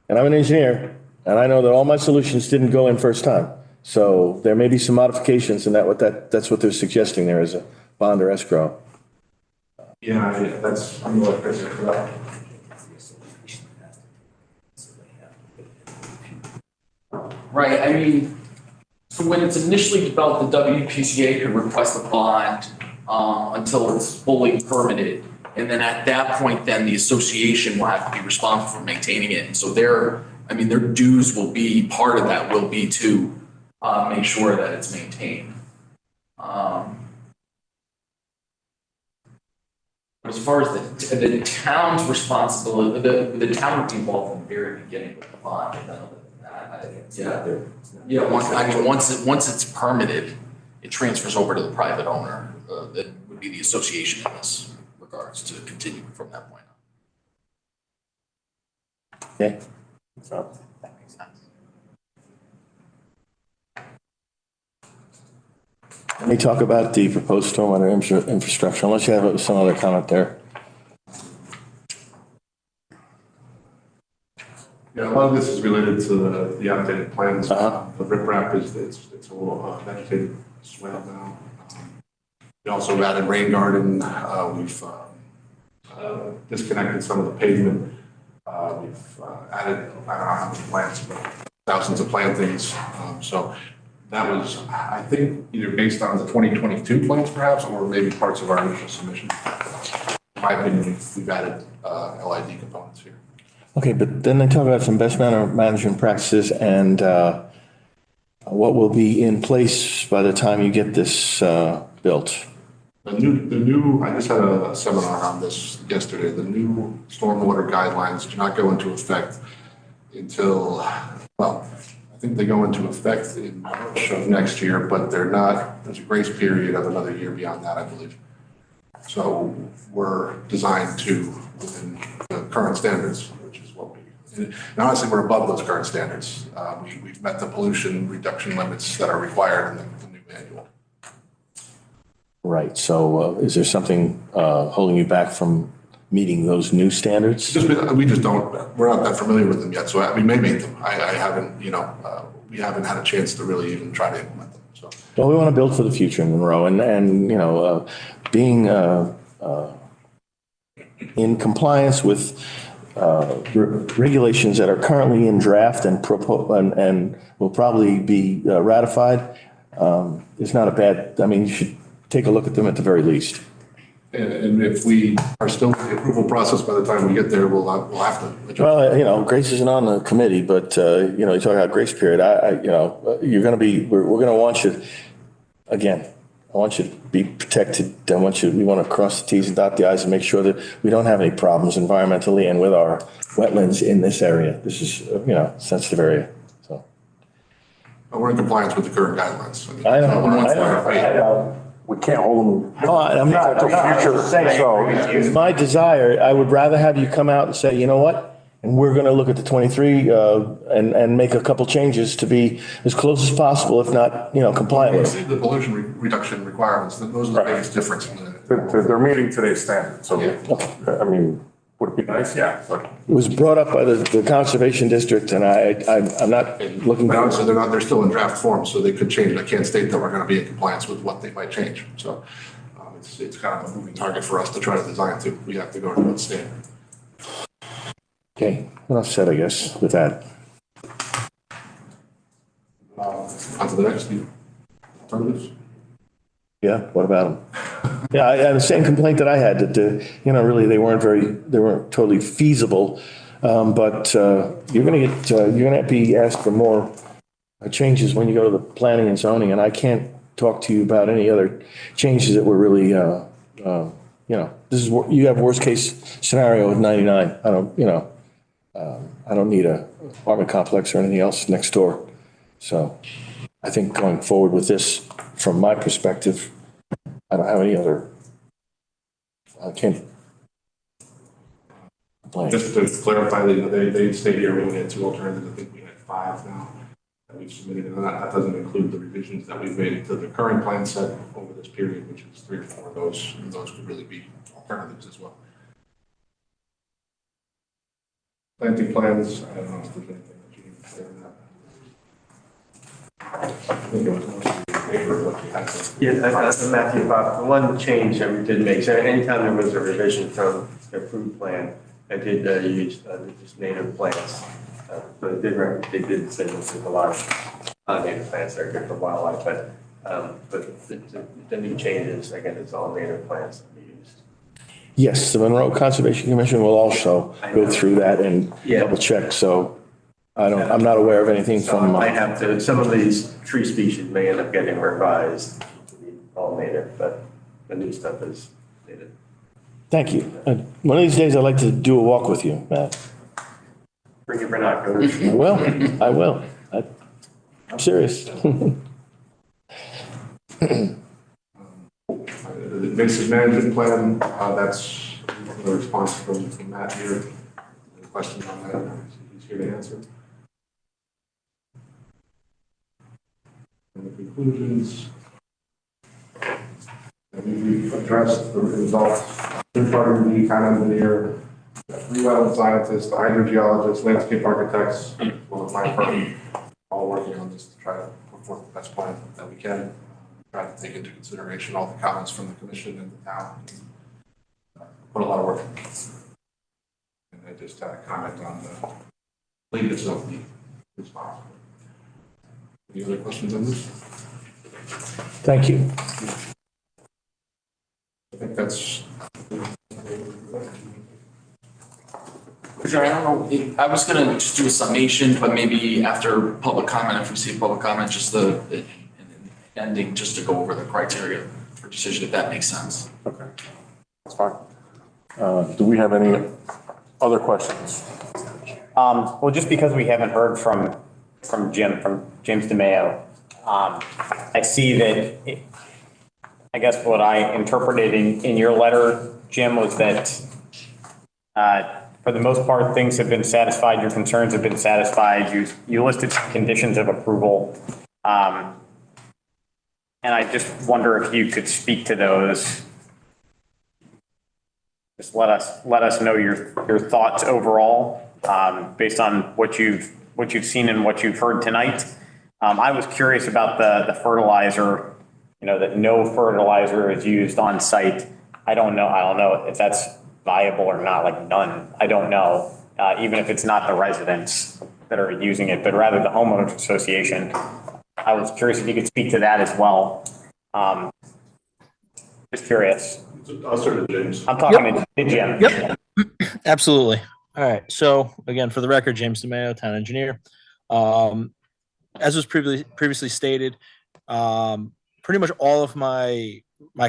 and I'm an engineer and I know that all my solutions didn't go in first time. So there may be some modifications and that's what they're suggesting there is a bond or escrow. Yeah, I'm going to let Chris answer that. Right, I mean, so when it's initially developed, the WPCA could request a bond until it's fully permitted. And then at that point, then the association will have to be responsible for maintaining it. And so their dues will be, part of that will be to make sure that it's maintained. As far as the town's responsibility, the town would be involved in the very beginning with the bond. Once it's permitted, it transfers over to the private owner. That would be the association in this regards to continue from that point on. Okay. So that makes sense. Let me talk about the proposed stormwater infrastructure, unless you have some other comment there. Yeah, a lot of this is related to the updated plans. Uh-huh. The riprap it's a little vegetated swale now. We also added rain garden. We've disconnected some of the pavement. We've added, I don't know how many plants, but thousands of plantings. So that was, I think, either based on the 2022 plans perhaps, or maybe parts of our initial submission. In my opinion, we've added LID components here. Okay, but then they talk about some best management practices and what will be in place by the time you get this built. The new, I just had a seminar on this yesterday. The new stormwater guidelines do not go into effect until, well, I think they go into effect in March of next year, but there's a grace period of another year beyond that, I believe. So we're designed to within the current standards, which is what and honestly, we're above those current standards. We've met the pollution reduction limits that are required in the new manual. Right, so is there something holding you back from meeting those new standards? We just don't, we're not that familiar with them yet, so we may meet them. I haven't, we haven't had a chance to really even try to implement them, so. Well, we want to build for the future in Monroe and, you know, being, in compliance with, regulations that are currently in draft and and will probably be ratified, is not a bad, I mean, you should take a look at them at the very least. And if we are still in the approval process by the time we get there, we'll have to adjust. Well, you know, Grace isn't on the committee, but, you know, you talk about grace period, you know, you're going to be, we're going to want you, again, I want you to be protected. We want to cross the Ts and dot the Is and make sure that we don't have any problems environmentally and with our wetlands in this area. This is, you know, sensitive area, so. We're in compliance with the current guidelines. I know. We can't hold them. No, I'm not. So It's my desire, I would rather have you come out and say, you know what? And we're going to look at the 23 and make a couple changes to be as close as possible, if not, you know, compliant with it. The pollution reduction requirements, those are the biggest difference in the. they're meeting today's standard. So, Yeah. I mean, would it be nice? Yeah. But It was brought up by the Conservation District, and I'm not looking. But honestly, they're still in draft form, so they could change. I can't state that we're going to be in compliance with what they might change. So it's kind of a moving target for us to try to design to. We have to go to that standard. Okay, enough said, I guess, with that. On to the next, alternatives. Yeah, what about them? Yeah, I had the same complaint that I had, that, you know, really, they weren't totally feasible. But you're gonna be asked for more changes when you go to the planning and zoning, and I can't talk to you about any other changes that were really, you know, this is, you have worst case scenario with 99. I don't, you know, I don't need a apartment complex or anything else next door. So I think going forward with this, from my perspective, I don't have any other, I can't. Just to clarify, they stayed here, we only had 2 alternatives. I think we had 5 now that we've submitted, and that doesn't include the revisions that we've made to the current plan set over this period, which is 3 or 4 of those, and those could really be alternatives as well. Planting plans, I don't know if there's anything that you need to say on that. I think it was mostly paper, what you had to. Yeah, Matthew, Bob, the one change that we did make, so anytime there was a revision from the approved plan, I did use just native plants. But they did say that there's a lot of native plants that are good for wildlife, but the new changes, again, it's all native plants that we used. Yes, the Monroe Conservation Commission will also go through that and double check, so I'm not aware of anything from. I have to, some of these tree species may end up getting revised to be all native, but the new stuff is native. Thank you. One of these days, I'd like to do a walk with you, Matt. Bring your binoculars. I will. I'm serious. The invasive management plan, that's the response from Matt here. Any questions on that? He's here to answer. And the conclusions. We've addressed the results. Third-party review, town engineer, 3 wetland scientists, the hydrogeologists, landscape architects, well, my firm, all working on this to try to put forth the best plan that we can. Try to take into consideration all the comments from the commission and the town. Put a lot of work in. And I just had a comment on the completeness of the response. Any other questions on this? Thank you. I think that's. Sure, I don't know, I was gonna just do a summation, but maybe after public comment, if we see public comment, just the ending, just to go over the criteria for decision, if that makes sense. Okay, that's fine. Do we have any other questions? Well, just because we haven't heard from James DeMayo, I see that, I guess what I interpreted in your letter, Jim, was that for the most part, things have been satisfied, your concerns have been satisfied, you listed some conditions of approval. And I just wonder if you could speak to those. Just let us know your thoughts overall, based on what you've seen and what you've heard tonight. I was curious about the fertilizer, that no fertilizer is used on site. I don't know if that's viable or not, like none. I don't know, even if it's not the residents that are using it, but rather the homeowners association. I was curious if you could speak to that as well. Just curious. I'll start with James. I'm talking to Jim. Yep, absolutely. All right. So again, for the record, James DeMayo, town engineer. As was previously stated, pretty much all of my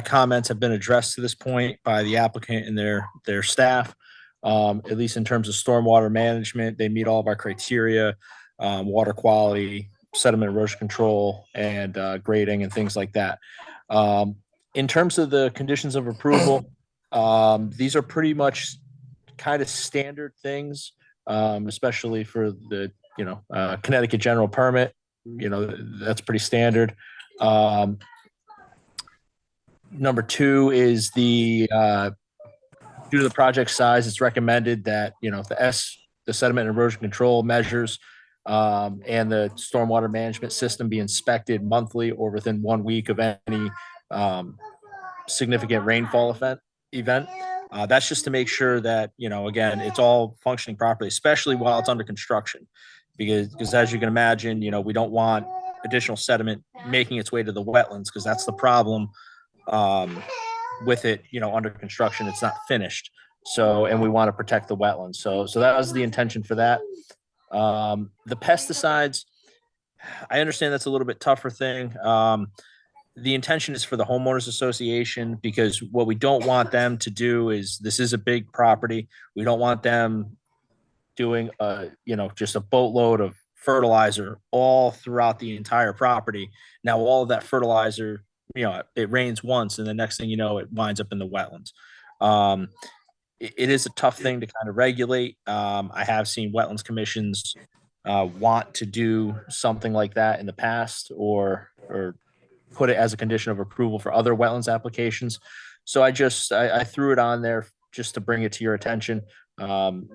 comments have been addressed to this point by the applicant and their staff. At least in terms of stormwater management, they meet all of our criteria, water quality, sediment erosion control, and grading and things like that. In terms of the conditions of approval, these are pretty much kind of standard things, especially for the Connecticut general permit. That's pretty standard. Number two is due to the project size, it's recommended that the sediment and erosion control measures and the stormwater management system be inspected monthly or within 1 week of any significant rainfall event. That's just to make sure that, again, it's all functioning properly, especially while it's under construction. Because as you can imagine, we don't want additional sediment making its way to the wetlands, because that's the problem with it, under construction, it's not finished. So, and we want to protect the wetlands. So that was the intention for that. The pesticides, I understand that's a little bit tougher thing. The intention is for the homeowners association, because what we don't want them to do is, this is a big property. We don't want them doing just a boatload of fertilizer all throughout the entire property. Now, all of that fertilizer, it rains once, and the next thing you know, it winds up in the wetlands. It is a tough thing to kind of regulate. I have seen wetlands commissions want to do something like that in the past, or put it as a condition of approval for other wetlands applications. So I threw it on there just to bring it to your attention.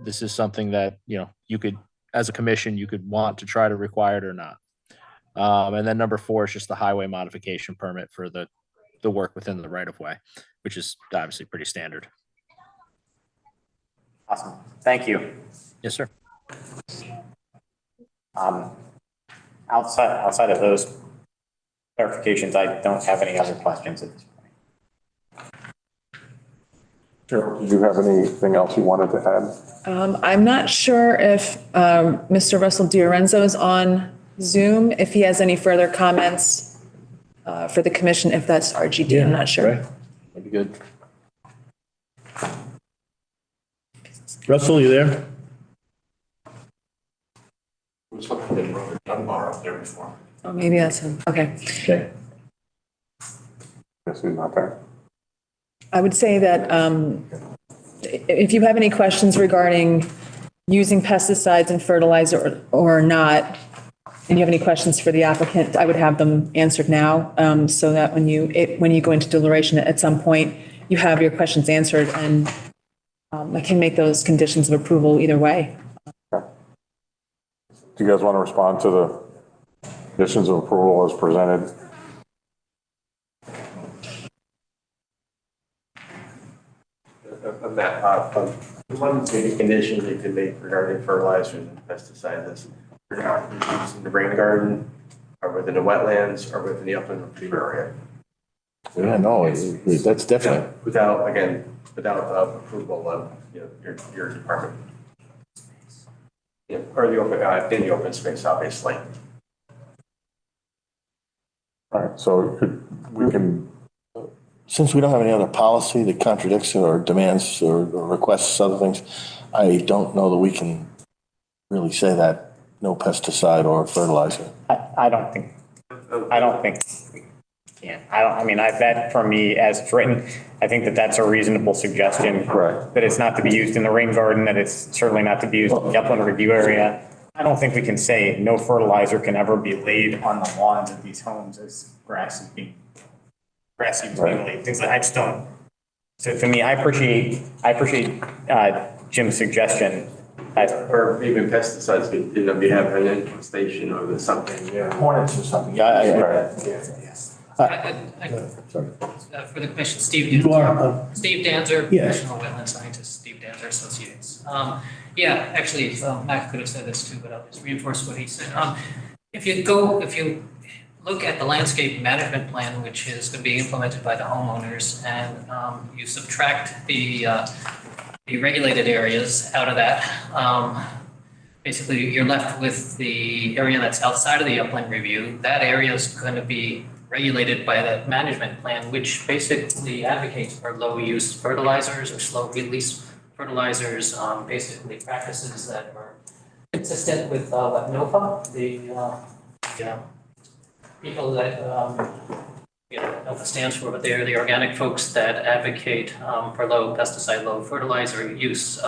This is something that, you could, as a commission, you could want to try to require it or not. And then number 4 is just the highway modification permit for the work within the right of way, which is obviously pretty standard. Awesome. Thank you. Yes, sir. Outside of those clarifications, I don't have any other questions at this point. Cheryl, did you have anything else you wanted to add? I'm not sure if Mr. Russell DiOrenzo is on Zoom, if he has any further comments for the commission, if that's RGD, I'm not sure. Right. That'd be good. Russell, you there? Was something that Robert Dunbar up there before. Oh, maybe that's him. Okay. Okay. Yes, he's not there. I would say that if you have any questions regarding using pesticides and fertilizer or not, and you have any questions for the applicant, I would have them answered now, so that when you go into deliberation at some point, you have your questions answered, and I can make those conditions of approval either way. Okay. Do you guys want to respond to the conditions of approval as presented? One condition you could make regarding fertilizers and pesticides is you're not using the rain garden or within the wetlands or within the upland review area. Yeah, no, that's definitely. Without approval of your department. Or the open, in the open space, obviously. All right, so we can. Since we don't have any other policy that contradicts or demands or requests other things, I don't know that we can really say that no pesticide or fertilizer. I don't think we can. That for me, as it's written, I think that's a reasonable suggestion. Right. That it's not to be used in the rain garden, that it's certainly not to be used in the upland review area. I don't think we can say no fertilizer can ever be laid on the lawns of these homes as grass is being laid. Things like, I just don't. So for me, I appreciate Jim's suggestion, Or even pesticides, you know, you have an infestation or there's something, yeah. Hornets or something, yeah. Sorry. For the commission, Steve You are, Danzer. Steve Danzer, Yes. professional wetland scientist, Steve Danzer Associates. Yeah, actually, Mac could have said this too, but I'll just reinforce what he said. If you look at the landscape management plan, which is going to be implemented by the homeowners, and you subtract the regulated areas out of that, basically you're left with the area that's outside of the upland review. That area is going to be regulated by that management plan, which basically advocates for low use fertilizers or slow release fertilizers, basically practices that are consistent with what NOFA, the people that NOFA stands for, but they're the organic folks that advocate for low pesticide, low fertilizer use.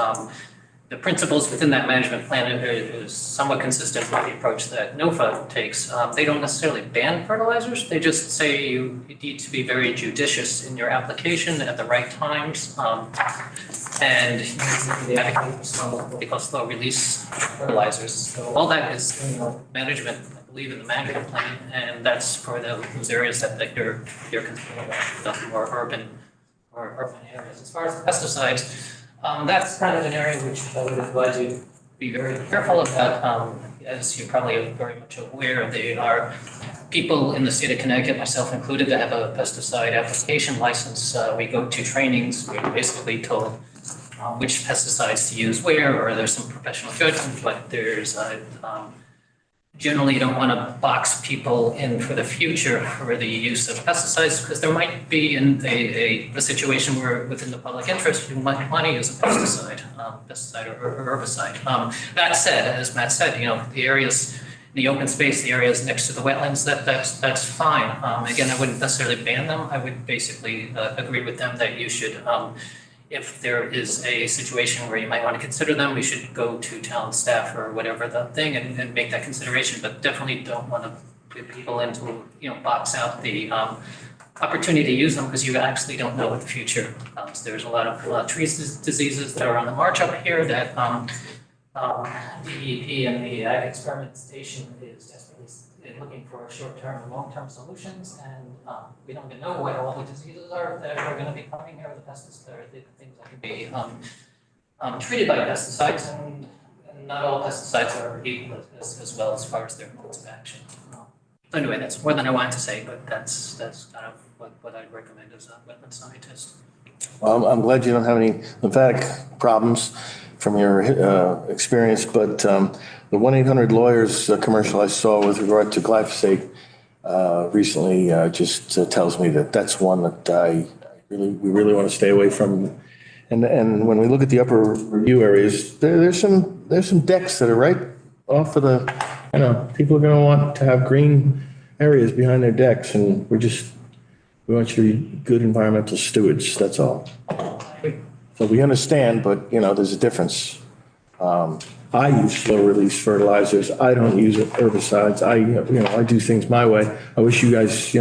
The principles within that management plan is somewhat consistent with the approach that NOFA takes. They don't necessarily ban fertilizers. They just say you need to be very judicious in your application at the right times. And they advocate for what they call slow release fertilizers. So all that is management, I believe, in the management plan, and that's for those areas that you're considering the more urban areas. As far as pesticides, that's kind of an area which I would advise you to be very careful about. As you're probably very much aware, there are people in the state of Connecticut, myself included, that have a pesticide application license. We go to trainings, we're basically told which pesticides to use where, or there's some professional judgment, but there's generally you don't want to box people in for the future for the use of pesticides, because there might be a situation where within the public interest you might want to use a pesticide or herbicide. That said, as Matt said, the areas, the open space, the areas next to the wetlands, that's fine. Again, I wouldn't necessarily ban them. I would basically agree with them that you should, if there is a situation where you might want to consider them, we should go to town staff or whatever the thing and make that consideration, but definitely don't want to put people into, box out the opportunity to use them, because you actually don't know what the future comes. There's a lot of tree diseases that are on the march up here that the DEP and the Ag Experimentation is desperately looking for short-term and long-term solutions, and we don't even know what all the diseases are that are going to be coming here with the pesticides, or the things that can be treated by pesticides, and not all pesticides are equal as well as far as their modes of action. So anyway, that's more than I wanted to say, but that's kind of what I'd recommend as a wetland scientist. Well, I'm glad you don't have any lymphatic problems from your experience, but the 1-800-Lawyers commercial I saw with regard to glyphosate recently just tells me that that's one that we really want to stay away from. And when we look at the upper review areas, there's some decks that are right off of the, people are going to want to have green areas behind their decks, and we want you to be good environmental stewards. That's all. So we understand, but there's a difference. I use slow release fertilizers. I don't use herbicides. I do things my way. I wish you guys,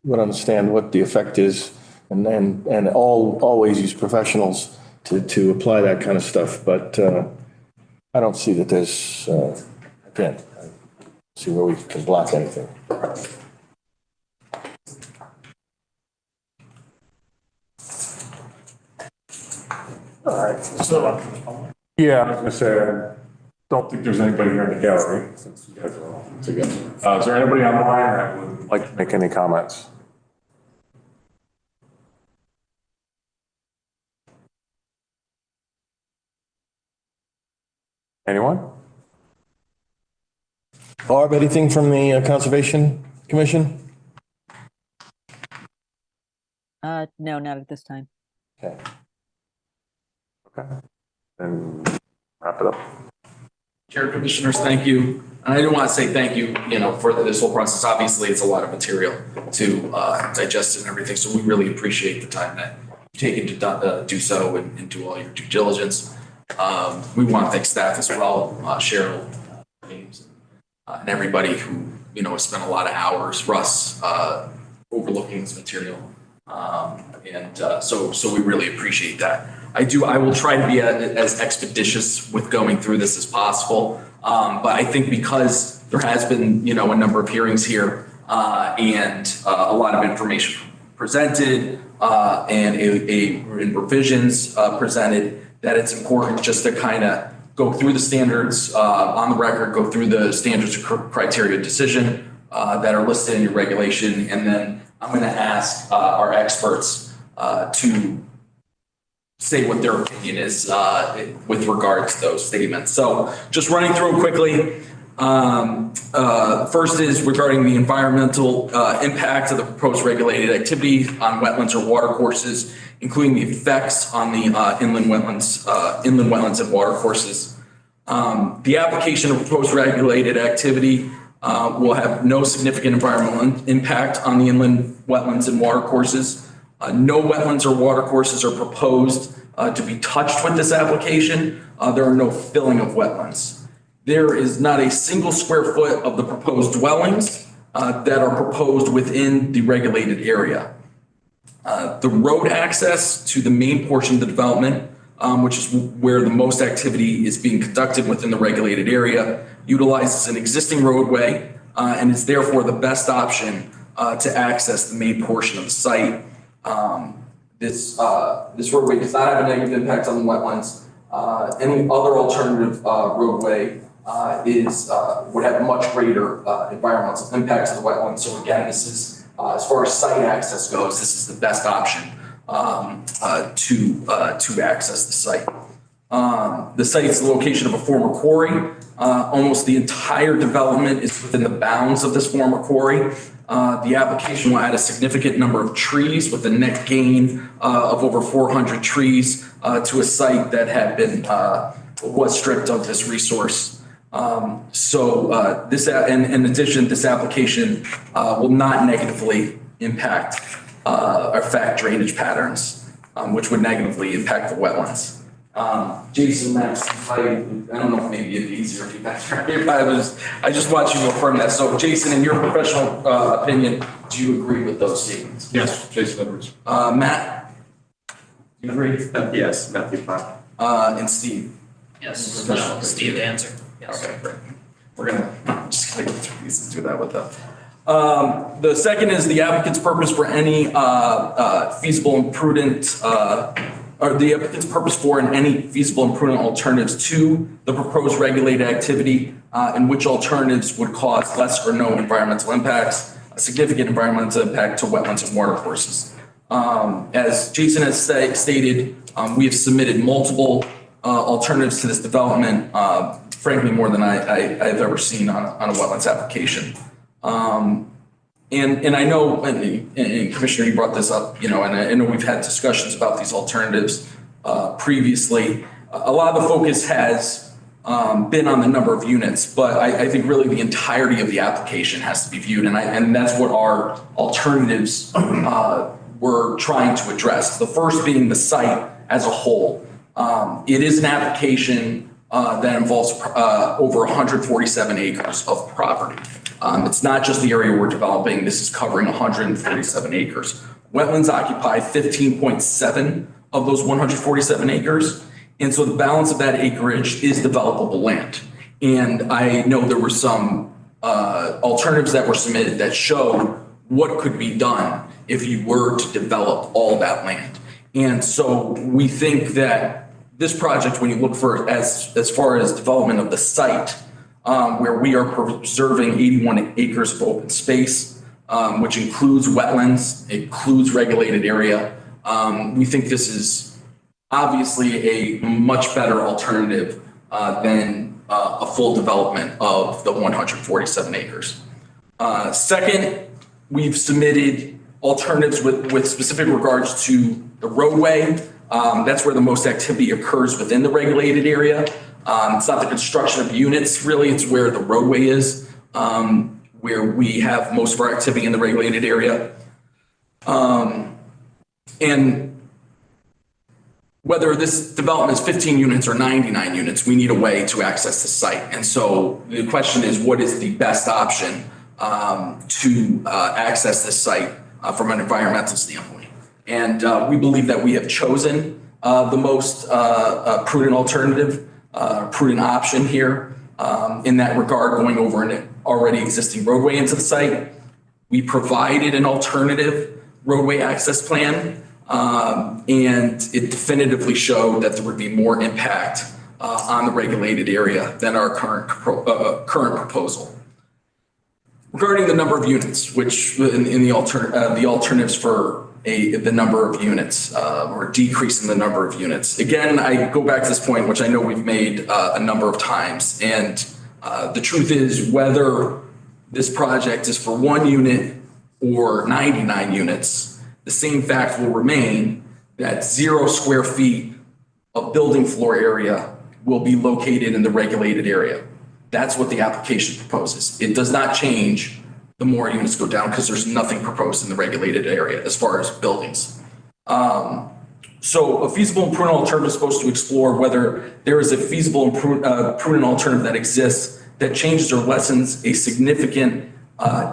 would understand what the effect is, and always use professionals to apply that kind of stuff. But I don't see that there's again, I don't see where we can block anything. All right, so, yeah, I was gonna say, I don't think there's anybody here in the gallery, since you guys are all together. Is there anybody online that would like to make any comments? Anyone? Barb, anything from the Conservation Commission? No, not at this time. Okay. Okay, then wrap it up. Chair, Commissioners, thank you. And I do want to say thank you, for this whole process. Obviously, it's a lot of material to digest and everything, so we really appreciate the time that you've taken to do so and do all your due diligence. We want to thank staff as well, Cheryl, James, and everybody who, has spent a lot of hours, Russ, overlooking this material. So we really appreciate that. I will try to be as expeditious with going through this as possible. But I think because there has been, you know, a number of hearings here and a lot of information presented and revisions presented, that it's important just to kind of go through the standards on the record, go through the standards criteria decision that are listed in your regulation, and then I'm going to ask our experts to say what their opinion is with regard to those statements. So just running through them quickly. First is regarding the environmental impact of the proposed regulated activity on wetlands or water courses, including the effects on the inland wetlands and water courses. The application of proposed regulated activity will have no significant environmental impact on the inland wetlands and water courses. No wetlands or water courses are proposed to be touched with this application. There are no filling of wetlands. There is not a single square foot of the proposed dwellings that are proposed within the regulated area. The road access to the main portion of the development, which is where the most activity is being conducted within the regulated area, utilizes an existing roadway and is therefore the best option to access the main portion of the site. This roadway does not have a negative impact on the wetlands. Any other alternative roadway would have much greater environmental impact to the wetlands. So again, this is as far as site access goes, this is the best option to access the site. The site is the location of a former quarry. Almost the entire development is within the bounds of this former quarry. The application will add a significant number of trees with a net gain of over 400 trees to a site that had been was stripped of this resource. In addition, this application will not negatively impact or affect drainage patterns, which would negatively impact the wetlands. Jason, Max, I don't know if maybe it'd be easier if you guys I just want you to affirm that. So Jason, in your professional opinion, do you agree with those statements? Yes, Jason Edwards. Matt? Do you agree? Yes, Matthew Platt. And Steve? Yes, Steve to answer. Yes. Okay, great. I'm just gonna go through these and do that with them. The second is the applicant's purpose for any feasible and prudent or the applicant's purpose for and any feasible and prudent alternatives to the proposed regulated activity in which alternatives would cause less or no environmental impacts, a significant environmental impact to wetlands and water courses. As Jason has stated, we have submitted multiple alternatives to this development, frankly, more than I've ever seen on a wetlands application. And I know, and Commissioner, you brought this up, you know, and I know we've had discussions about these alternatives previously. A lot of the focus has been on the number of units, but I think really the entirety of the application has to be viewed, and that's what our alternatives were trying to address. The first being the site as a whole. It is an application that involves over 147 acres of property. It's not just the area we're developing. This is covering 147 acres. Wetlands occupy 15.7 of those 147 acres. And so the balance of that acreage is developable land. And I know there were some alternatives that were submitted that showed what could be done if you were to develop all that land. And so we think that this project, when you look for as far as development of the site, where we are preserving 81 acres of open space, which includes wetlands, includes regulated area. We think this is obviously a much better alternative than a full development of the 147 acres. Second, we've submitted alternatives with specific regards to the roadway. That's where the most activity occurs within the regulated area. It's not the construction of units, really, it's where the roadway is, where we have most of our activity in the regulated area. And whether this development is 15 units or 99 units, we need a way to access the site. And so the question is, what is the best option to access this site from an environmental standpoint? And we believe that we have chosen the most prudent alternative, prudent option here in that regard, going over an already existing roadway into the site. We provided an alternative roadway access plan, and it definitively showed that there would be more impact on the regulated area than our current proposal. Regarding the number of units, which in the alternatives for the number of units or decrease in the number of units. Again, I go back to this point, which I know we've made a number of times. And the truth is, whether this project is for 1 unit or 99 units, the same fact will remain that 0 square feet of building floor area will be located in the regulated area. That's what the application proposes. It does not change the more units go down because there's nothing proposed in the regulated area as far as buildings. So a feasible and prudent alternative is supposed to explore whether there is a feasible and prudent alternative that exists that changes or lessens a significant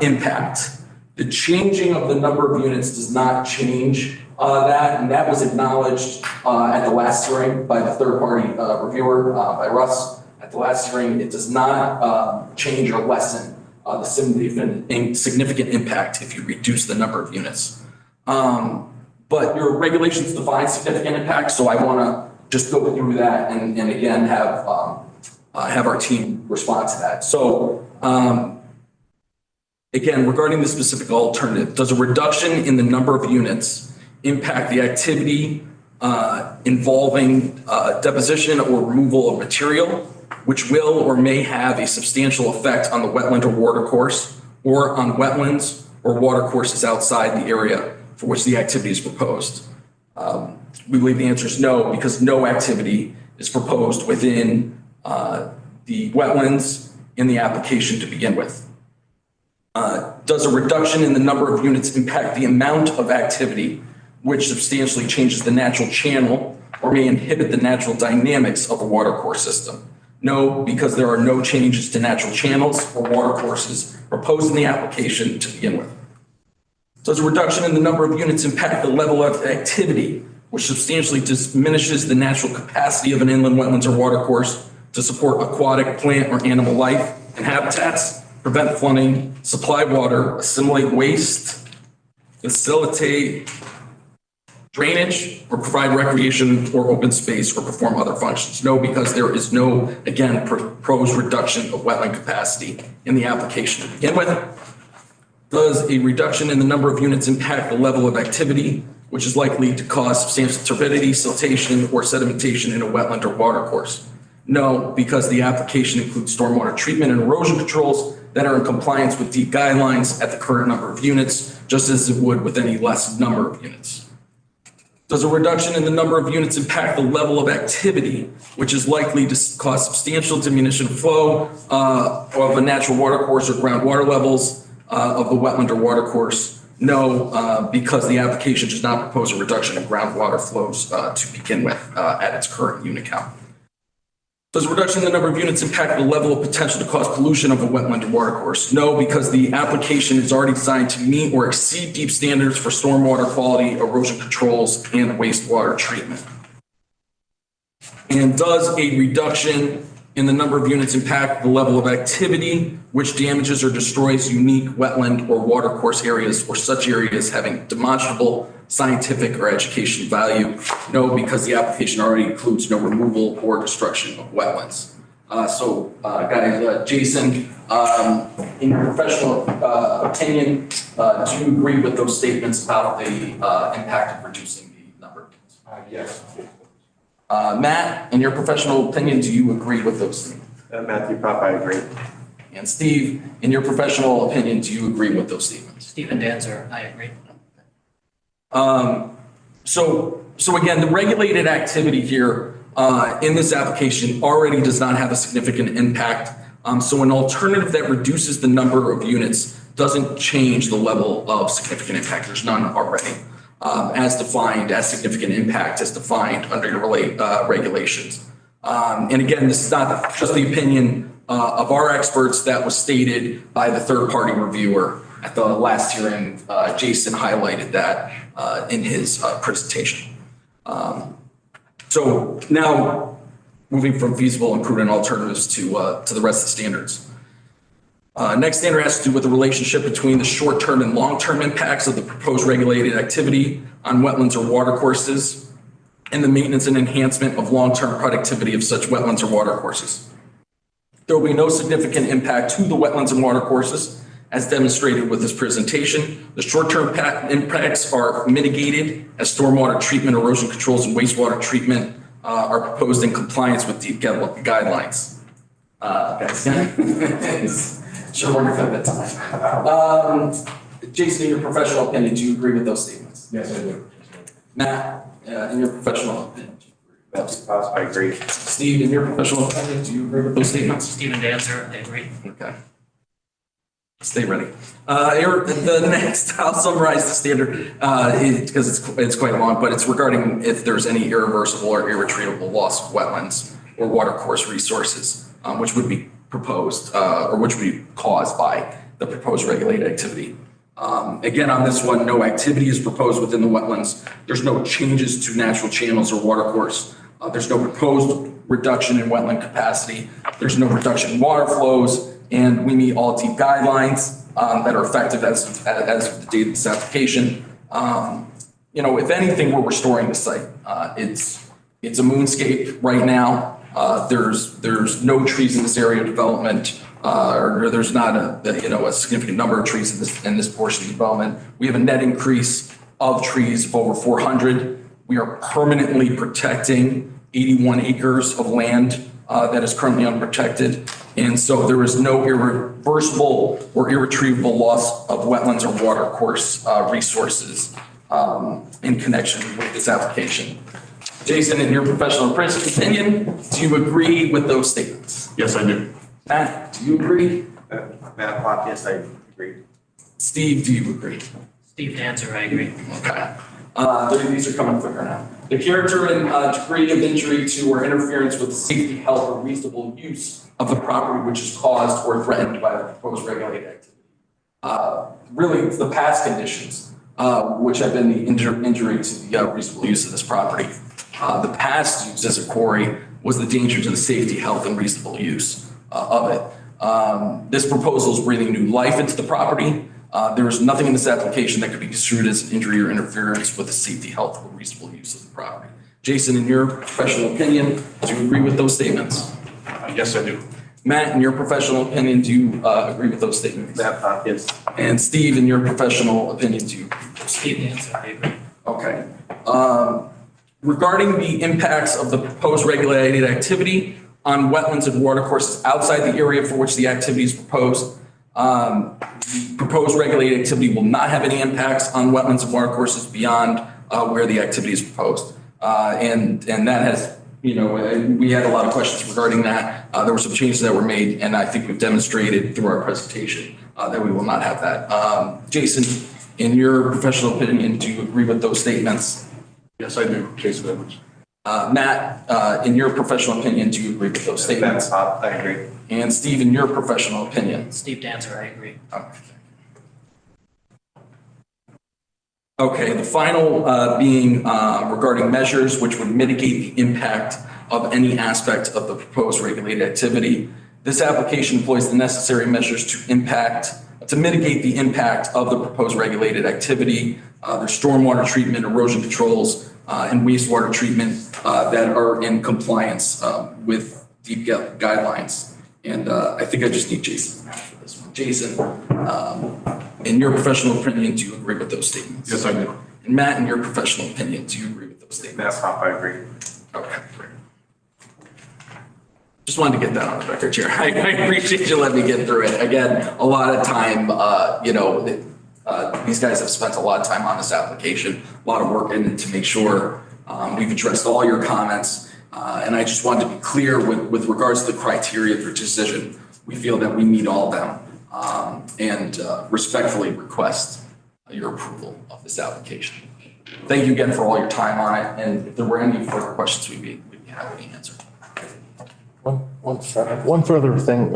impact. The changing of the number of units does not change that, and that was acknowledged at the last hearing by the third-party reviewer, by Russ. At the last hearing, it does not change or lessen the significant impact if you reduce the number of units. But your regulations define significant impact, so I want to just go through that and again have our team respond to that. So again, regarding the specific alternative, does a reduction in the number of units impact the activity involving deposition or removal of material, which will or may have a substantial effect on the wetland or water course, or on wetlands or water courses outside the area for which the activity is proposed? We believe the answer is no, because no activity is proposed within the wetlands in the application to begin with. Does a reduction in the number of units impact the amount of activity which substantially changes the natural channel or may inhibit the natural dynamics of a water course system? No, because there are no changes to natural channels or water courses proposed in the application to begin with. Does a reduction in the number of units impact the level of activity, which substantially diminishes the natural capacity of an inland wetlands or water course to support aquatic, plant, or animal life and habitats, prevent flooding, supply water, assimilate waste, facilitate drainage, or provide recreation or open space or perform other functions? No, because there is no, again, proposed reduction of wetland capacity in the application to begin with. Does a reduction in the number of units impact the level of activity, which is likely to cause substantial turbidity, siltation, or sedimentation in a wetland or water course? No, because the application includes stormwater treatment and erosion controls that are in compliance with DEEP guidelines at the current number of units, just as it would with any less number of units. Does a reduction in the number of units impact the level of activity, which is likely to cause substantial diminution of flow of a natural water course or groundwater levels of the wetland or water course? No, because the application does not propose a reduction in groundwater flows to begin with at its current unit count. Does a reduction in the number of units impact the level of potential to cause pollution of a wetland or water course? No, because the application is already designed to meet or exceed DEEP standards for stormwater quality, erosion controls, and wastewater treatment. And does a reduction in the number of units impact the level of activity which damages or destroys unique wetland or water course areas or such areas having demonstrable scientific or educational value? No, because the application already includes no removal or destruction of wetlands. Guys, Jason, in your professional opinion, do you agree with those statements about the impact of reducing the number of units? Yes. Matt, in your professional opinion, do you agree with those statements? Matthew Pop, I agree. And Steve, in your professional opinion, do you agree with those statements? Stephen Danzer, I agree. So again, the regulated activity here in this application already does not have a significant impact. So an alternative that reduces the number of units doesn't change the level of significant impact. There's none already, as defined, as significant impact as defined under your regulations. And again, this is not just the opinion of our experts. That was stated by the third-party reviewer at the last hearing. Jason highlighted that in his presentation. So now, moving from feasible and prudent alternatives to the rest of the standards. Next standard has to do with the relationship between the short-term and long-term impacts of the proposed regulated activity on wetlands or watercourses and the maintenance and enhancement of long-term productivity of such wetlands or watercourses. There will be no significant impact to the wetlands and watercourses as demonstrated with this presentation. The short-term impacts are mitigated as stormwater treatment, erosion controls, and wastewater treatment are proposed in compliance with the guidelines. Sure, wonder if that time. Jason, in your professional opinion, do you agree with those statements? Yes, I do. Matt, in your professional opinion, do you agree with those? I agree. Steve, in your professional opinion, do you agree with those statements? Stephen Dancer, I agree. Okay. Stay ready. The next, I'll summarize the standard because it's quite long, but it's regarding if there's any irreversible or irretrievable loss of wetlands or watercourse resources, which would be proposed or which would be caused by the proposed regulated activity. Again, on this one, no activity is proposed within the wetlands. There's no changes to natural channels or watercourse. There's no proposed reduction in wetland capacity. There's no reduction in water flows. And we meet all deep guidelines that are effective as of the date of this application. If anything, we're restoring the site. It's a moonscape right now. There's no trees in this area of development, or there's not a significant number of trees in this portion of development. We have a net increase of trees of over 400. We are permanently protecting 81 acres of land that is currently unprotected. And so there is no irreversible or irretrievable loss of wetlands or watercourse resources in connection with this application. Jason, in your professional opinion, do you agree with those statements? Yes, I do. Matt, do you agree? Matt Pop, yes, I agree. Steve, do you agree? Steve Dancer, I agree. Okay. These are coming quicker now. The character and degree of injury to or interference with the safety, health, or reasonable use of the property which is caused or threatened by the proposed regulated activity. Really, it's the past conditions which have been the injury to the reasonable use of this property. The past use as a quarry was the danger to the safety, health, and reasonable use of it. This proposal is breathing new life into the property. There is nothing in this application that could be construed as an injury or interference with the safety, health, or reasonable use of the property. Jason, in your professional opinion, do you agree with those statements? Yes, I do. Matt, in your professional opinion, do you agree with those statements? Matt Pop, yes. And Steve, in your professional opinion, do you? Steve Dancer, I agree. Okay. Regarding the impacts of the proposed regulated activity on wetlands and watercourses outside the area for which the activity is proposed, the proposed regulated activity will not have any impacts on wetlands and watercourses beyond where the activity is proposed. And that has, we had a lot of questions regarding that. There were some changes that were made, and I think we've demonstrated through our presentation that we will not have that. Jason, in your professional opinion, do you agree with those statements? Yes, I do. Jason Edwards. Matt, in your professional opinion, do you agree with those statements? Matt Pop, I agree. And Steve, in your professional opinion? Steve Dancer, I agree. Okay, the final being regarding measures which would mitigate the impact of any aspect of the proposed regulated activity. This application employs the necessary measures to mitigate the impact of the proposed regulated activity. There's stormwater treatment, erosion controls, and wastewater treatment that are in compliance with deep guidelines. And I think I just need Jason for this one. Jason, in your professional opinion, do you agree with those statements? Yes, I do. And Matt, in your professional opinion, do you agree with those statements? Matt Pop, I agree. Okay, great. Just wanted to get that on the record here. I appreciate you letting me get through it. Again, a lot of time, these guys have spent a lot of time on this application, a lot of work in it to make sure we've addressed all your comments. And I just wanted to be clear with regards to the criteria for decision. We feel that we meet all of them and respectfully request your approval of this application. Thank you again for all your time on it. And if there were any further questions, we'd be happy to answer. One further thing,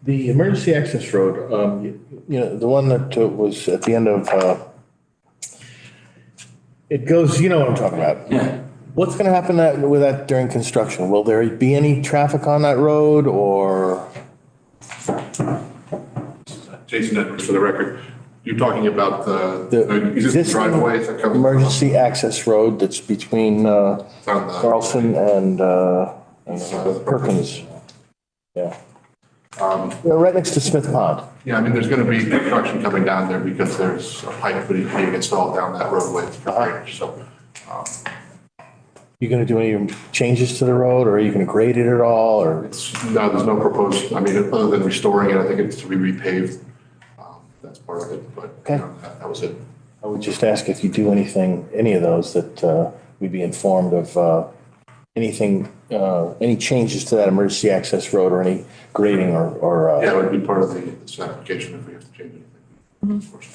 the emergency access road, the one that was at the end of, it goes, you know what I'm talking about? Yeah. What's going to happen with that during construction? Will there be any traffic on that road or? Jason Edwards, for the record, you're talking about The existing driveway that comes. emergency access road that's between Carlson and Perkins. Yeah. Right next to Smith Pond. Yeah, I mean, there's going to be construction coming down there because there's a pipe being installed down that roadway. So. You going to do any changes to the road, or are you going to grade it at all, or? No, there's no proposed, I mean, other than restoring it, I think it's to be repaved. That's part of it, but Okay. that was it. I would just ask if you do any of those, that we'd be informed of anything, any changes to that emergency access road or any grading or. Yeah, it would be part of this application if we have to change anything. Of course.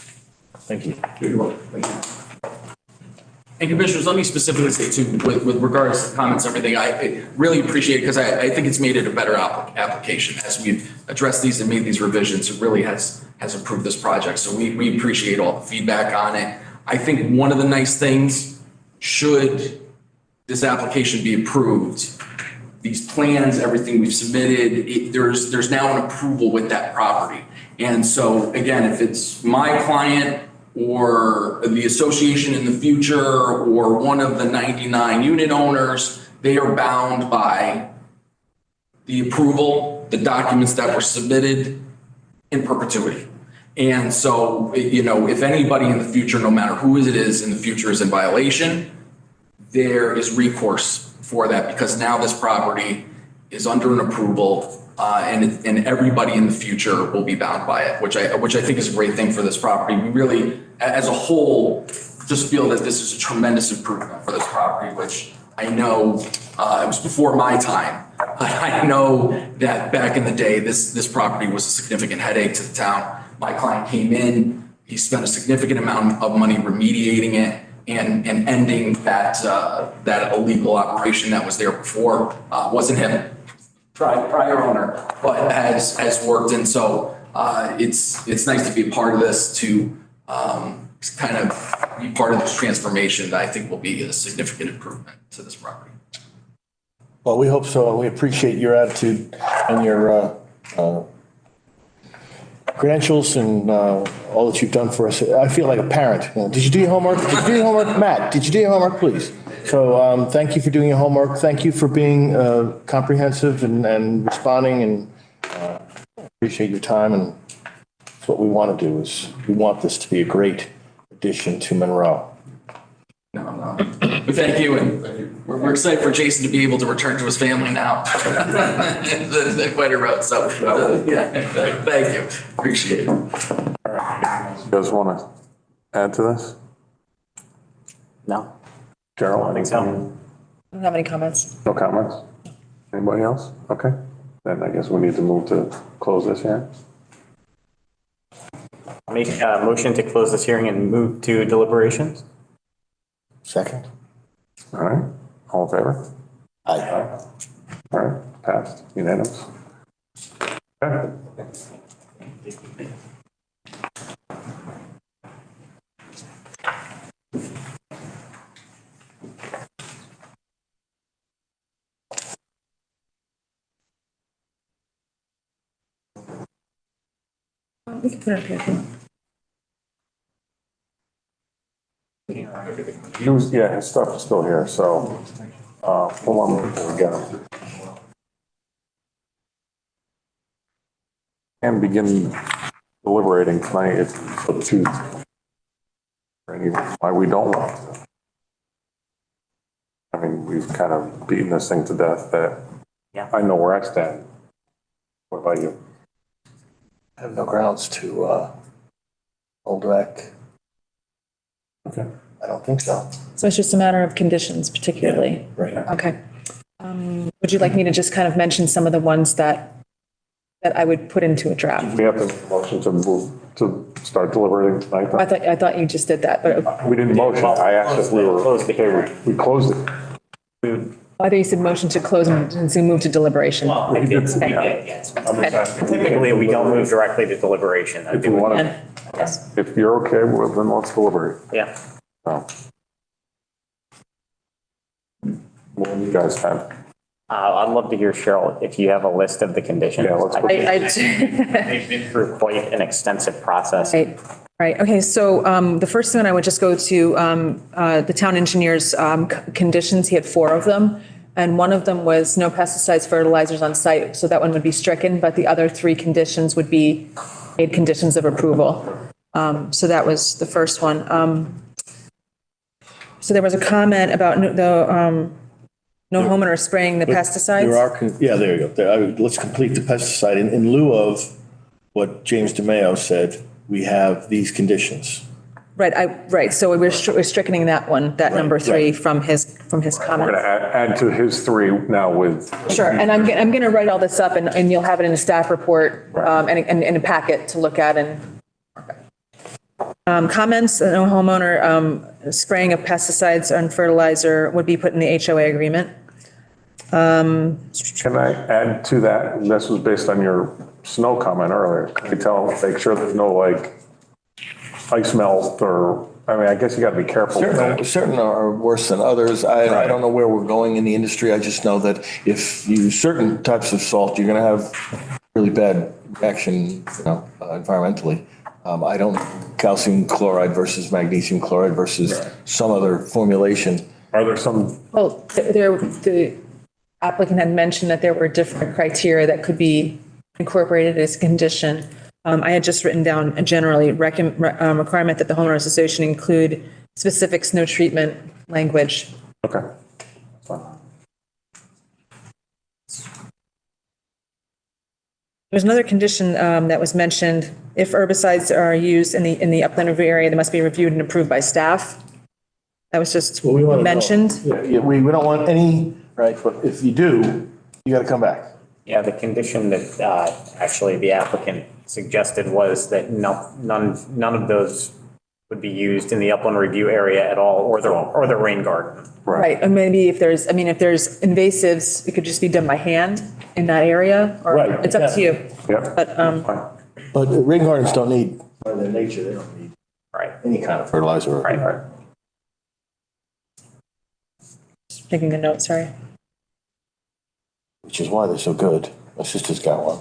Thank you. You're welcome. Thank you. And commissioners, let me specifically say too, with regards to comments, and everything, I really appreciate it because I think it's made it a better application as we've addressed these and made these revisions. It really has improved this project. So we appreciate all the feedback on it. I think one of the nice things, should this application be approved, these plans, everything we've submitted, there's now an approval with that property. And so again, if it's my client or the association in the future, or one of the 99 unit owners, they are bound by the approval, the documents that were submitted in perpetuity. And so, if anybody in the future, no matter who it is in the future, is in violation, there is recourse for that, because now this property is under an approval, and everybody in the future will be bound by it, which I think is a great thing for this property. We really, as a whole, just feel that this is a tremendous improvement for this property, which I know it was before my time. I know that back in the day, this property was a significant headache to the town. My client came in, he spent a significant amount of money remediating it and ending that illegal operation that was there before. Wasn't him. Prior owner, but has worked. And so it's nice to be a part of this, to kind of be part of this transformation that I think will be a significant improvement to this property. Well, we hope so. We appreciate your attitude and your credentials and all that you've done for us. I feel like a parent. Did you do your homework? Did you do your homework? Matt, did you do your homework, please? So thank you for doing your homework. Thank you for being comprehensive and responding, and appreciate your time. And that's what we want to do, is we want this to be a great addition to Monroe. No. But thank you, and we're excited for Jason to be able to return to his family now. the Quater Road. So yeah, thank you. Appreciate it. All right. You guys want to add to this? No. Gerald? I don't think so. I don't have any comments. No comments? Anybody else? Okay. Then I guess we need to move to close this hearing. Make a motion to close this hearing and move to deliberations. Second. All right. All in favor? Aye. All right. Passed. Unanimous. Okay. We can put it up here. Yeah, his stuff is still here, so hold on before we get him. And begin deliberating tonight if for the two. Why we don't want to. I mean, we've kind of beaten this thing to death. That I know where I stand. What about you? I have no grounds to hold back. Okay. I don't think so. So it's just a matter of conditions particularly? Yeah, right. Okay. Would you like me to just kind of mention some of the ones that I would put into a draft? We have the motion to move to start deliberating tonight. I thought you just did that, but We didn't motion. I asked if we were. Close the hearing. We closed it. I thought you said motion to close and so move to deliberation. Typically, we don't move directly to deliberation. If you want to, Yes. if you're okay, well, then let's deliberate. Yeah. So. You guys have. I'd love to hear, Cheryl, if you have a list of the conditions. Yeah, let's go. They've been through quite an extensive process. Right, okay, so the first one I would just go to the town engineer's conditions. He had 4 of them, and one of them was no pesticides, fertilizers on site, so that one would be stricken, but the other 3 conditions would be made conditions of approval. So that was the first one. So there was a comment about no homeowner spraying the pesticides. There are, yeah, there you go. Let's complete the pesticide. In lieu of what James DeMayo said, we have these conditions. Right, so we're stricken that one, that number 3 from his comment. We're going to add to his 3 now with. Sure, and I'm going to write all this up and you'll have it in the staff report and in a packet to look at and. Comments, no homeowner spraying of pesticides and fertilizer would be put in the HOA agreement. Can I add to that? This was based on your snow comment earlier. Can you make sure there's no like ice melt or, I mean, I guess you got to be careful with that. Certain are worse than others. I don't know where we're going in the industry. I just know that if you use certain types of salt, you're going to have really bad reaction, environmentally. I don't, calcium chloride versus magnesium chloride versus some other formulation. Are there some? Well, the applicant had mentioned that there were different criteria that could be incorporated as a condition. I had just written down a generally requirement that the homeowners association include specific snow treatment language. Okay. There's another condition that was mentioned. If herbicides are used in the upland review area, they must be reviewed and approved by staff. That was just mentioned. Yeah, we don't want any, right, but if you do, you got to come back. Yeah, the condition that actually the applicant suggested was that none of those would be used in the upland review area at all, or the rain garden. Right, and maybe if there's invasives, it could just be done by hand in that area, or it's up to you. Yeah. But rain gardens don't need, by their nature, they don't need any kind of fertilizer. Right. Taking a note, sorry. Which is why they're so good. My sister's got one.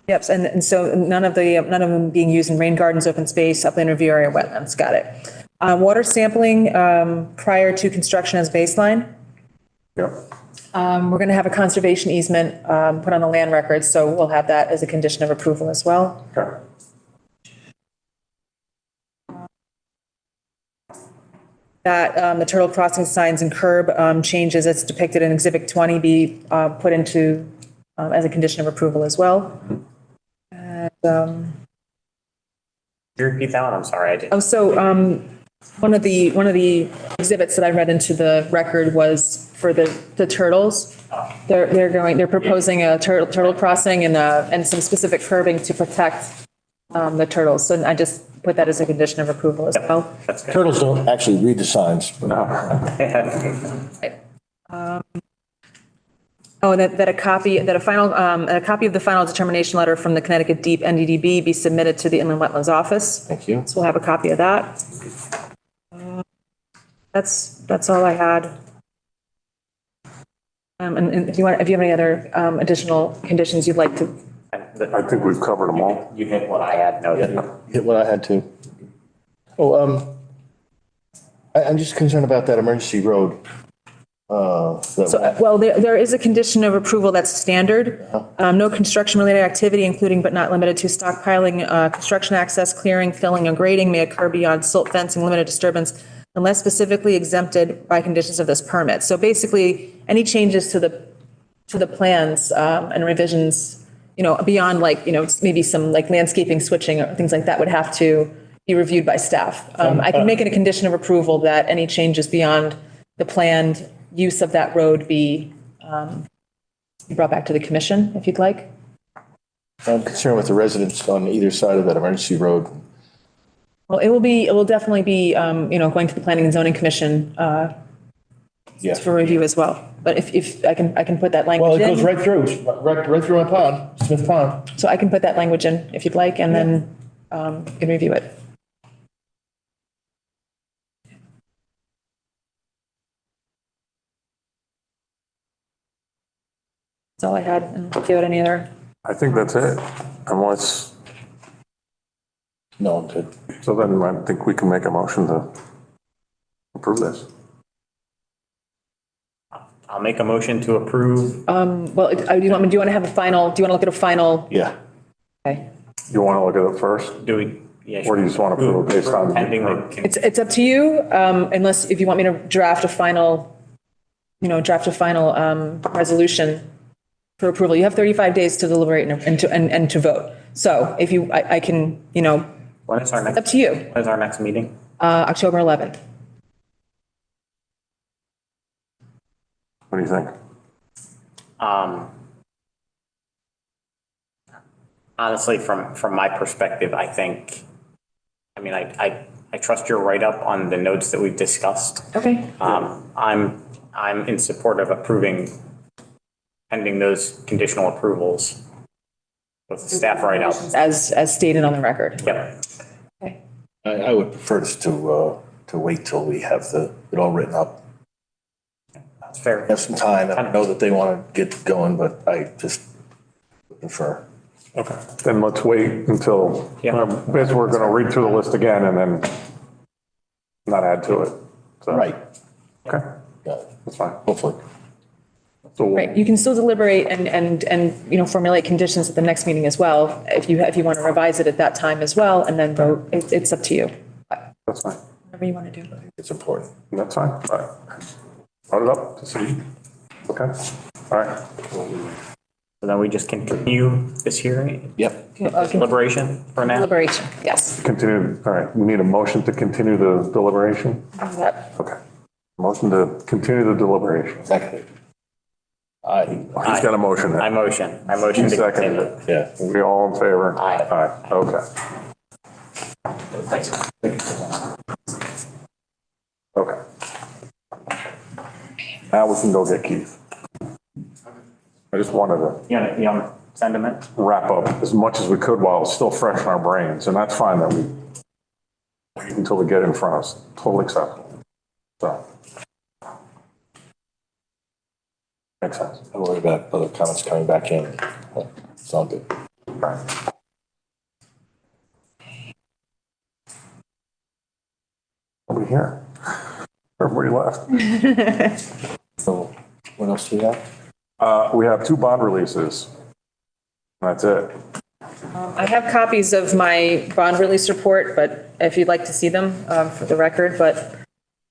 Yep, and so none of them being used in rain gardens, open space, upland review area, wetlands. Got it. Water sampling prior to construction as baseline. Yep. We're going to have a conservation easement put on the land record, so we'll have that as a condition of approval as well. Okay. That the turtle crossing signs and curb changes as depicted in Exhibit 20 be put into as a condition of approval as well. And, Can you repeat that one? I'm sorry, I didn't. oh, so one of the exhibits that I read into the record was for the turtles. They're proposing a turtle crossing and some specific curbing to protect the turtles. So I just put that as a condition of approval as well. That's good. Turtles don't actually read the signs. But That a copy of the final determination letter from the Connecticut Deep NDDB be submitted to the Inland Wetlands Office. Thank you. So we'll have a copy of that. That's all I had. And if you have any other additional conditions you'd like to. I think we've covered them all. You hit what I had noted. Hit what I had to. I'm just concerned about that emergency road. Well, there is a condition of approval that's standard. No construction-related activity, including but not limited to stockpiling, construction access, clearing, filling, and grading may occur beyond silt fencing, limited disturbance, unless specifically exempted by conditions of this permit. So basically, any changes to the plans and revisions, beyond maybe some landscaping switching or things like that would have to be reviewed by staff. I can make it a condition of approval that any changes beyond the planned use of that road be brought back to the commission, if you'd like. I'm concerned with the residents on either side of that emergency road. Well, it will definitely be, going to the Planning and Zoning Commission for review as well. But if I can put that language in. Well, it goes right through my pond, Smith Pond. So I can put that language in if you'd like, and then you can review it. That's all I had. And if you had any other, I think that's it, unless, No, I'm good. so then I think we can make a motion to approve this. I'll make a motion to approve. well, do you want to have a final, do you want to look at a final? Yeah. Okay. You want to look at it first? Do we? Yeah. Or do you just want to approve it based on? Pending the. It's up to you, unless, if you want me to draft a final, resolution for approval. You have 35 days to deliberate and to vote. So if you, I can, When is our next? up to you. When is our next meeting? October 11th. What do you think? Honestly, from my perspective, I think, I trust your write-up on the notes that we've discussed. Okay. I'm in support of approving pending those conditional approvals with the staff write-up. As stated on the record. Yep. Okay. I would prefer us to wait till we have it all written up. That's fair. Have some time. I know that they want to get going, but I just prefer. Okay, then let's wait until, Yeah. basically we're going to read through the list again and then not add to it. So, Right. Okay, Got it. that's fine. Hopefully. So we'll- Right, you can still deliberate and formulate conditions at the next meeting as well, if you want to revise it at that time as well, and then vote. It's up to you. That's fine. Whatever you want to do. It's important. That's fine. All right. Brought it up to see. Okay, all right. So then we just continue this hearing, Yep. deliberation for now? Deliberation, yes. Continue, all right, we need a motion to continue the deliberation? Yep. Okay. Motion to continue the deliberation. Second. Aye. He's got a motion I there. motion to Seconded continue. it. Yeah. We all in favor? Aye. Aye, okay. Okay. Now we can go get Keith. I just wanted to You want sentiment? wrap up as much as we could while it's still fresh in our brains, and that's fine that we wait until we get in front of us. Totally acceptable. So. Makes sense. I'm worried about other comments coming back in. It's all good. Right. Nobody here. Everybody left. So what else do we have? We have 2 bond releases. That's it. I have copies of my bond release report, but if you'd like to see them for the record, but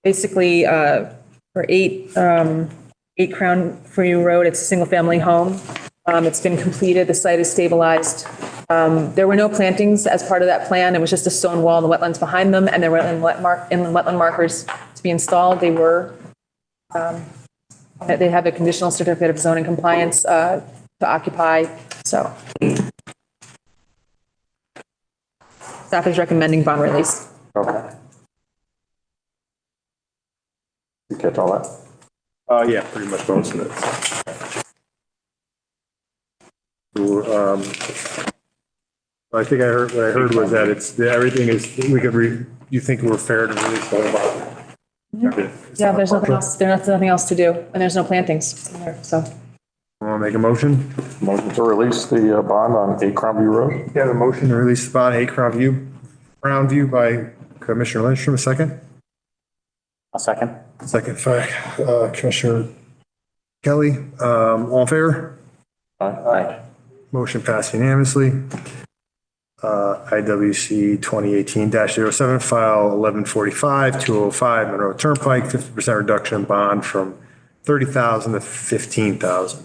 basically for 8 Crown Freeview Road, it's a single-family home. It's been completed, the site is stabilized. There were no plantings as part of that plan. It was just a stone wall and the wetlands behind them, and there were inland wetland markers to be installed. They were, they have a conditional certificate of zoning compliance to occupy, so. Staff is recommending bond release. Okay. You catch all that? Yeah, pretty much most of it. So, I think what I heard was that everything is, you think we're fair to release the whole bond? Yeah, there's nothing else, there's nothing else to do, and there's no plantings in there, so. Want to make a motion? Motion to release the bond on 8 Crown View Road? Yeah, the motion to release the bond, 8 Crown View by Commissioner Lindstrom, a second. A second. Second by Commissioner Kelly. All in favor? Aye. Motion passed unanimously. IWC 2018-07, file 1145, 205 Monroe Turnpike, 50% reduction in bond from 30,000 to 15,000.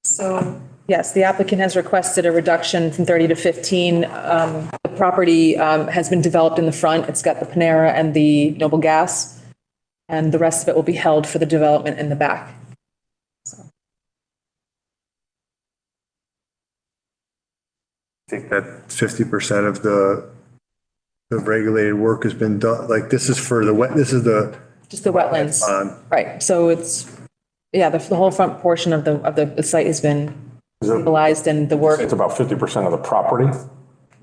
So, yes, the applicant has requested a reduction from 30 to 15. The property has been developed in the front. It's got the Panera and the Noble Gas, and the rest of it will be held for the development in the back. I think that 50% of the regulated work has been done. Like, this is for this is the. Just the wetlands. Bond. Right, so it's, yeah, the whole front portion of the site has been stabilized and the work. It's about 50% of the property?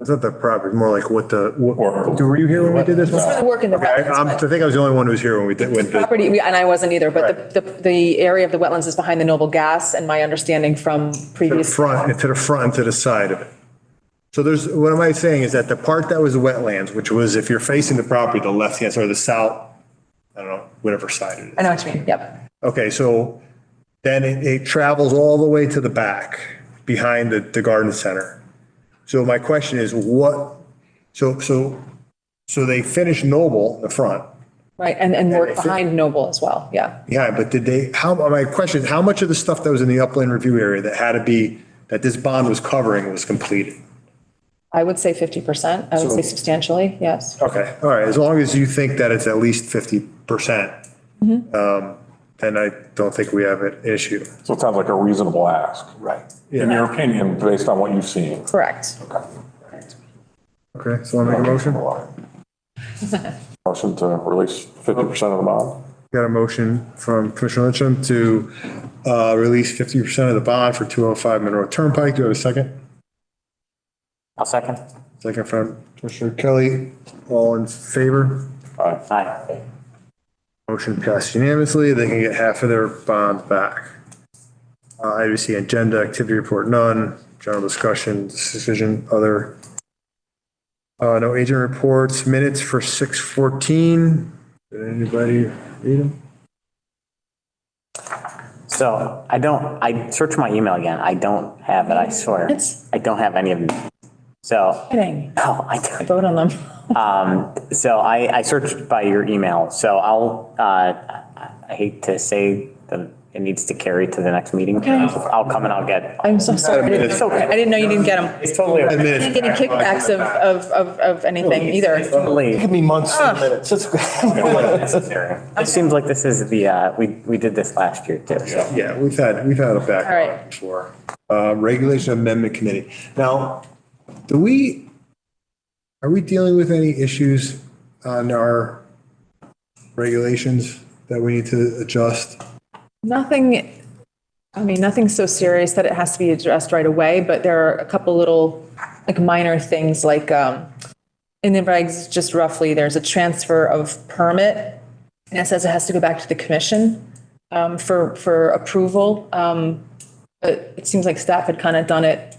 It's not the property, more like were you here when we did this? It's for the work in the Okay, wetlands, I think I was the only one who was here when we did. property, and I wasn't either, but the area of the wetlands is behind the Noble Gas, and my understanding from To the previous. front and to the side of it. So what am I saying is that the part that was the wetlands, which was if you're facing the property, the left-hand side or the south, I don't know, whatever side it is. I know what you mean, yep. Okay, so then it travels all the way to the back behind the garden center. So my question is so they finished Noble in the front. Right, and work behind Noble as well, yeah. Yeah, but my question is, how much of the stuff that was in the upland review area that this bond was covering was completed? I would say 50%, I would say substantially, yes. Okay, all right, as long as you think that it's at least 50%, then I don't think we have an issue. So it sounds like a reasonable ask. Right. In your opinion, based on what you've seen. Correct. Okay, so I'll make a motion. Motion to release 50% of the bond. Got a motion from Commissioner Lyncham to release 50% of the bond for 205 Monroe Turnpike. Do you have a second? I'll second. Second from Commissioner Kelly. All in favor? Aye. Motion passed unanimously. They can get half of their bond back. IBC agenda, activity report, none. General discussion, decision, other. No agent reports, minutes for 6:14. Did anybody read them? So I searched my email again. I don't have it, I swear. I don't have any of them. So. Kidding. No, I don't. Vote on them. So I searched by your email, so I hate to say that it needs to carry to the next meeting. Okay. I'll come and I'll get. I'm so sorry. It's okay. I didn't know you didn't get them. It's totally. I didn't get any kickbacks of anything either. Totally. Give me months and minutes. Necessary. It seems like this is we did this last year too, so. Yeah, we've had a All back right. before. Regulation Amendment Committee. Now, are we dealing with any issues on our regulations that we need to adjust? Nothing so serious that it has to be addressed right away, but there are a couple little, like minor things, like in the regs, just roughly, there's a transfer of permit, and it says it has to go back to the commission for approval. But it seems like staff had kind of done it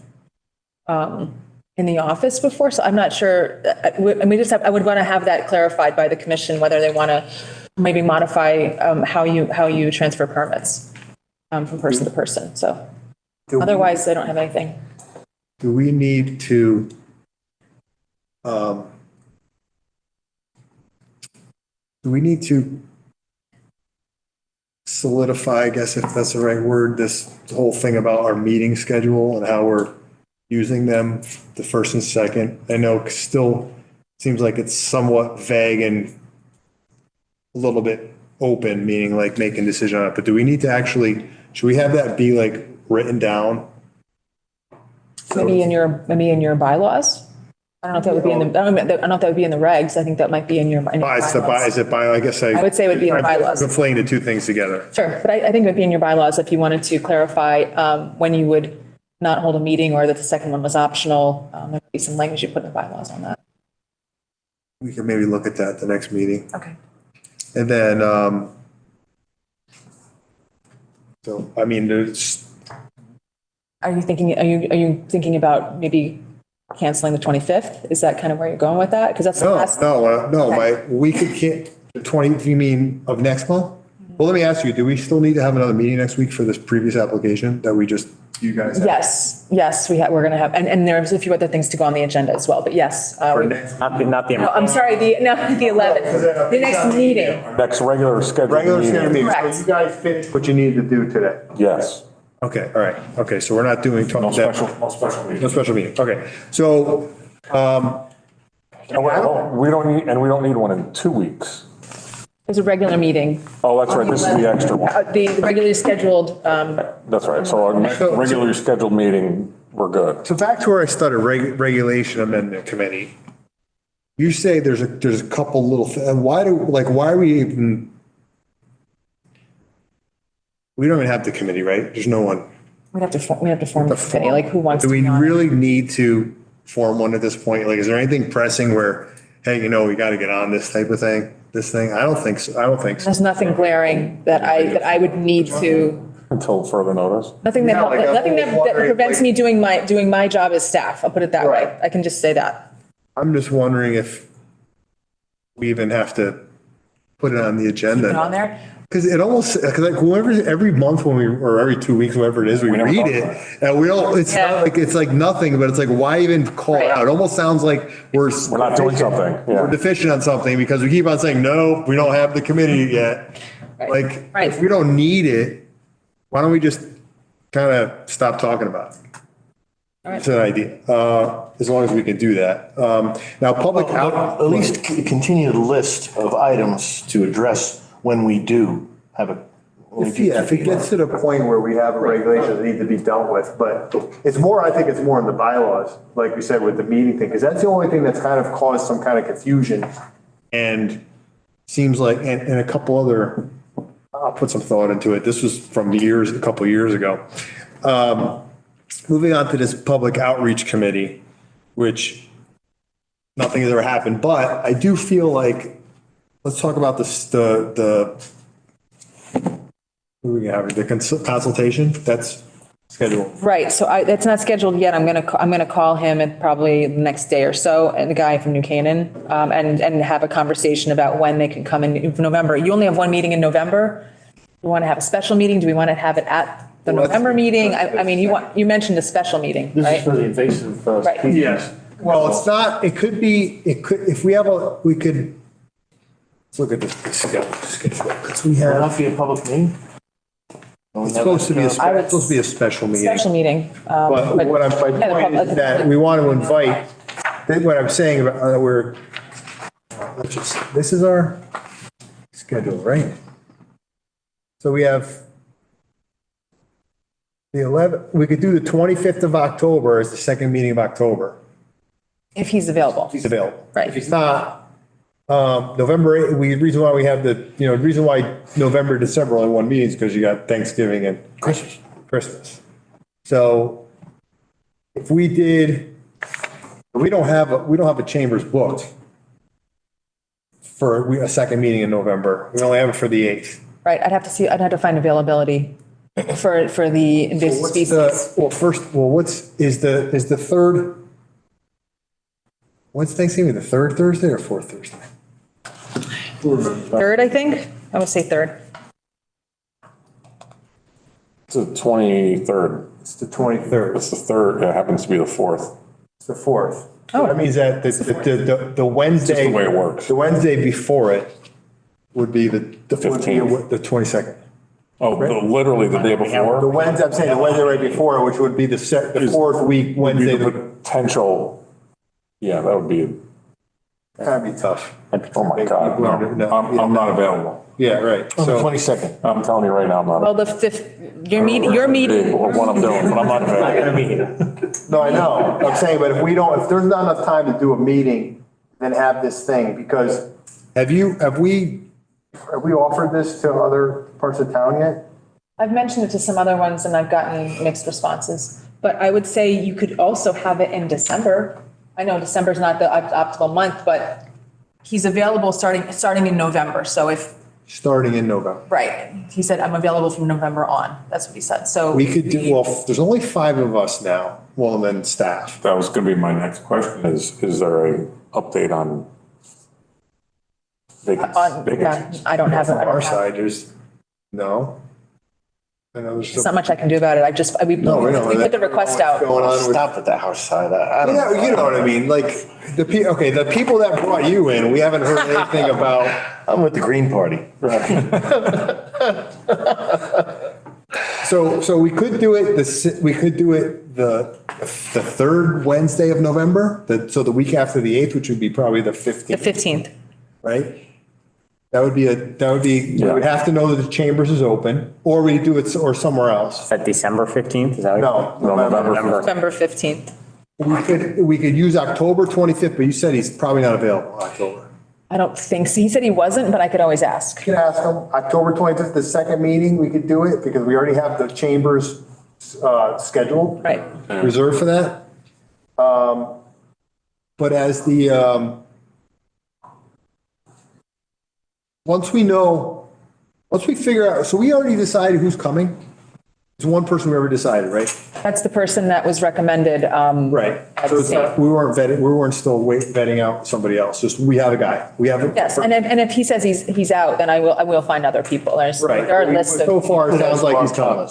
in the office before, so I'm not sure. I would want to have that clarified by the commission, whether they want to maybe modify how you transfer permits from person to person, so. Otherwise, I don't have anything. Do we need to solidify, I guess if that's the right word, this whole thing about our meeting schedule and how we're using them, the first and second? I know it still seems like it's somewhat vague and a little bit open, meaning like making a decision on it, but do we need to should we have that be like written down? Maybe in your bylaws? I don't know if that would be in the, I don't know if that would be in the regs. I think that might be in your. Is it by, I guess I would say it would be in the bylaws. I'm conflating the two things together. Sure, but I think it would be in your bylaws if you wanted to clarify when you would not hold a meeting or that the second one was optional. There would be some language you put in the bylaws on that. We can maybe look at that at the next meeting. Okay. And then, so, I mean, there's, Are you thinking about maybe canceling the 25th? Is that kind of where you're going with that? Because that's the last. we could, 20, you mean of next month? Well, let me ask you, do we still need to have another meeting next week for this previous application that you guys have? Yes, we're going to have, and there's a few other things to go on the agenda as well, but yes. Not the. No, I'm sorry, the 11th, the next meeting. Next regular scheduled meeting. Correct. So you guys finished what you needed to do today? Yes. Okay, all right. Okay, so we're not doing. No special meeting. No special meeting. Okay, so, We don't need one in 2 weeks. There's a regular meeting. Oh, that's right. This is the extra one. The regularly scheduled, That's right. So our next regularly scheduled meeting, we're good. so back to where I started, Regulation Amendment Committee. You say there's a couple little, why are we even, we don't even have the committee, right? There's no one. we have to form the committee, like who wants Do to we be on it? really need to form one at this point? Like, is there anything pressing where, hey, we got to get on this type of thing, this thing? I don't think so. I don't think so. There's nothing glaring that I would need to, Until further notice. nothing that, Yeah, like, nothing I'm that just wondering, prevents like- me doing my job as staff. I'll put it that way. Right. I can just say that. I'm just wondering if we even have to put it on the agenda. Put it on there. Because it almost, because like whoever, every month when we, or every 2 weeks, whatever it is, we never read talk it. about And we don't, it's Yeah. not like, it's like nothing, but it's like, why even call it Right. out? It almost sounds like we're not doing something, yeah. We're deficient on something because we keep on saying, no, we don't have the committee yet. Right. Like, Right. if we don't need it, why don't we just kind of stop talking about it? It's an idea, as long as we can do that. Now, public But out. at least continue the list of items to address when we do have a. If it gets to the point where we have a regulation that need to be dealt with, but it's more, I think it's more in the bylaws, like we said with the meeting thing, because that's the only thing that's kind of caused some kind of confusion. And seems like, and a couple other, I'll put some thought into it. This was from a couple years ago. Moving on to this public outreach committee, which nothing has ever happened, but I do feel like, let's talk about what do we have? The consultation, that's scheduled. Right, so that's not scheduled yet. I'm gonna call him at probably the next day or so, and the guy from New Canaan, and have a conversation about when they can come in November. You only have one meeting in November. We want to have a special meeting? Do we want to have it at the November meeting? I mean, you mentioned a special meeting, This is right? for the invasive Right. species. Yes. Well, it's not, it could, if we have we could, let's look at this schedule. Because we Will have, that be a public meeting? it's supposed to be a special meeting. Special meeting. But what my point is that we want to invite, what I'm saying about, this is our schedule, right? So we have the 11th, we could do the 25th of October as the second meeting of October. If he's available. If he's available. Right. If he's not, November 8th, the reason why we have the reason why November, December only one meeting is because you got Thanksgiving and Christmas. So if we don't have a chambers booked for a second meeting in November. We only have it for the 8th. Right, I'd have to find availability for the invasive species. Is the third, when's Thanksgiving, the third Thursday or fourth Thursday? Third, I think. I would say third. It's the 23rd. It's the 23rd. It's the third. It happens to be the 4th. It's the 4th. Oh. That means that the Wednesday. Just the way it works. The Wednesday before it would be the 15th. The 22nd. Oh, literally the day The before? Wednesday, I'm saying the Wednesday right before, which would be the fourth week, Would be Wednesday. the potential, yeah, that would be, That'd be tough. oh my God, no, I'm not available. Yeah, right. On the So 22nd. I'm telling you right now, I'm not. Well, the fifth, your meeting, What I'm doing, but I'm not available. no, I know. I'm saying, but if there's not enough time to do a meeting, then have this thing, because have we offered this to other parts of town yet? I've mentioned it to some other ones and I've gotten mixed responses. But I would say you could also have it in December. I know December's not the optimal month, but he's available starting in November. So Starting in November. right, he said, I'm available from November on. That's what he said. So We could do, well, there's only 5 of us now, well, and then staff. That was gonna be my next question, is there a update on vacancies? I don't have it. On our side, there's, no. I know there's There's not much I can do about it. We put the request out. Going on with. Stop at the house side. I don't know. You know what I mean? Like, the people that brought you in, we haven't heard anything about. I'm with the Green Party. So we could do it, the third Wednesday of November, so the week after the 8th, which would be probably the 15th. The 15th. Right? We would have to know that the chambers is open, or we do it, or somewhere else. Is that December 15th? Is that? No, November 15th. We could use October 25th, but you said he's probably not available in October. I don't think so. He said he wasn't, but I could always ask. You can ask him, October 25th, the second meeting, we could do it, because we already have the chambers scheduled. Right. Reserved for that. but as the, once we figure out, so we already decided who's coming. There's one person we ever decided, right? That's the person that was recommended. Right. So it's not, we weren't still vetting out somebody else. Just, we have a guy. We have a. Yes, and if he says he's out, then I will find other people. There are a list of. So far, it sounds like he's coming.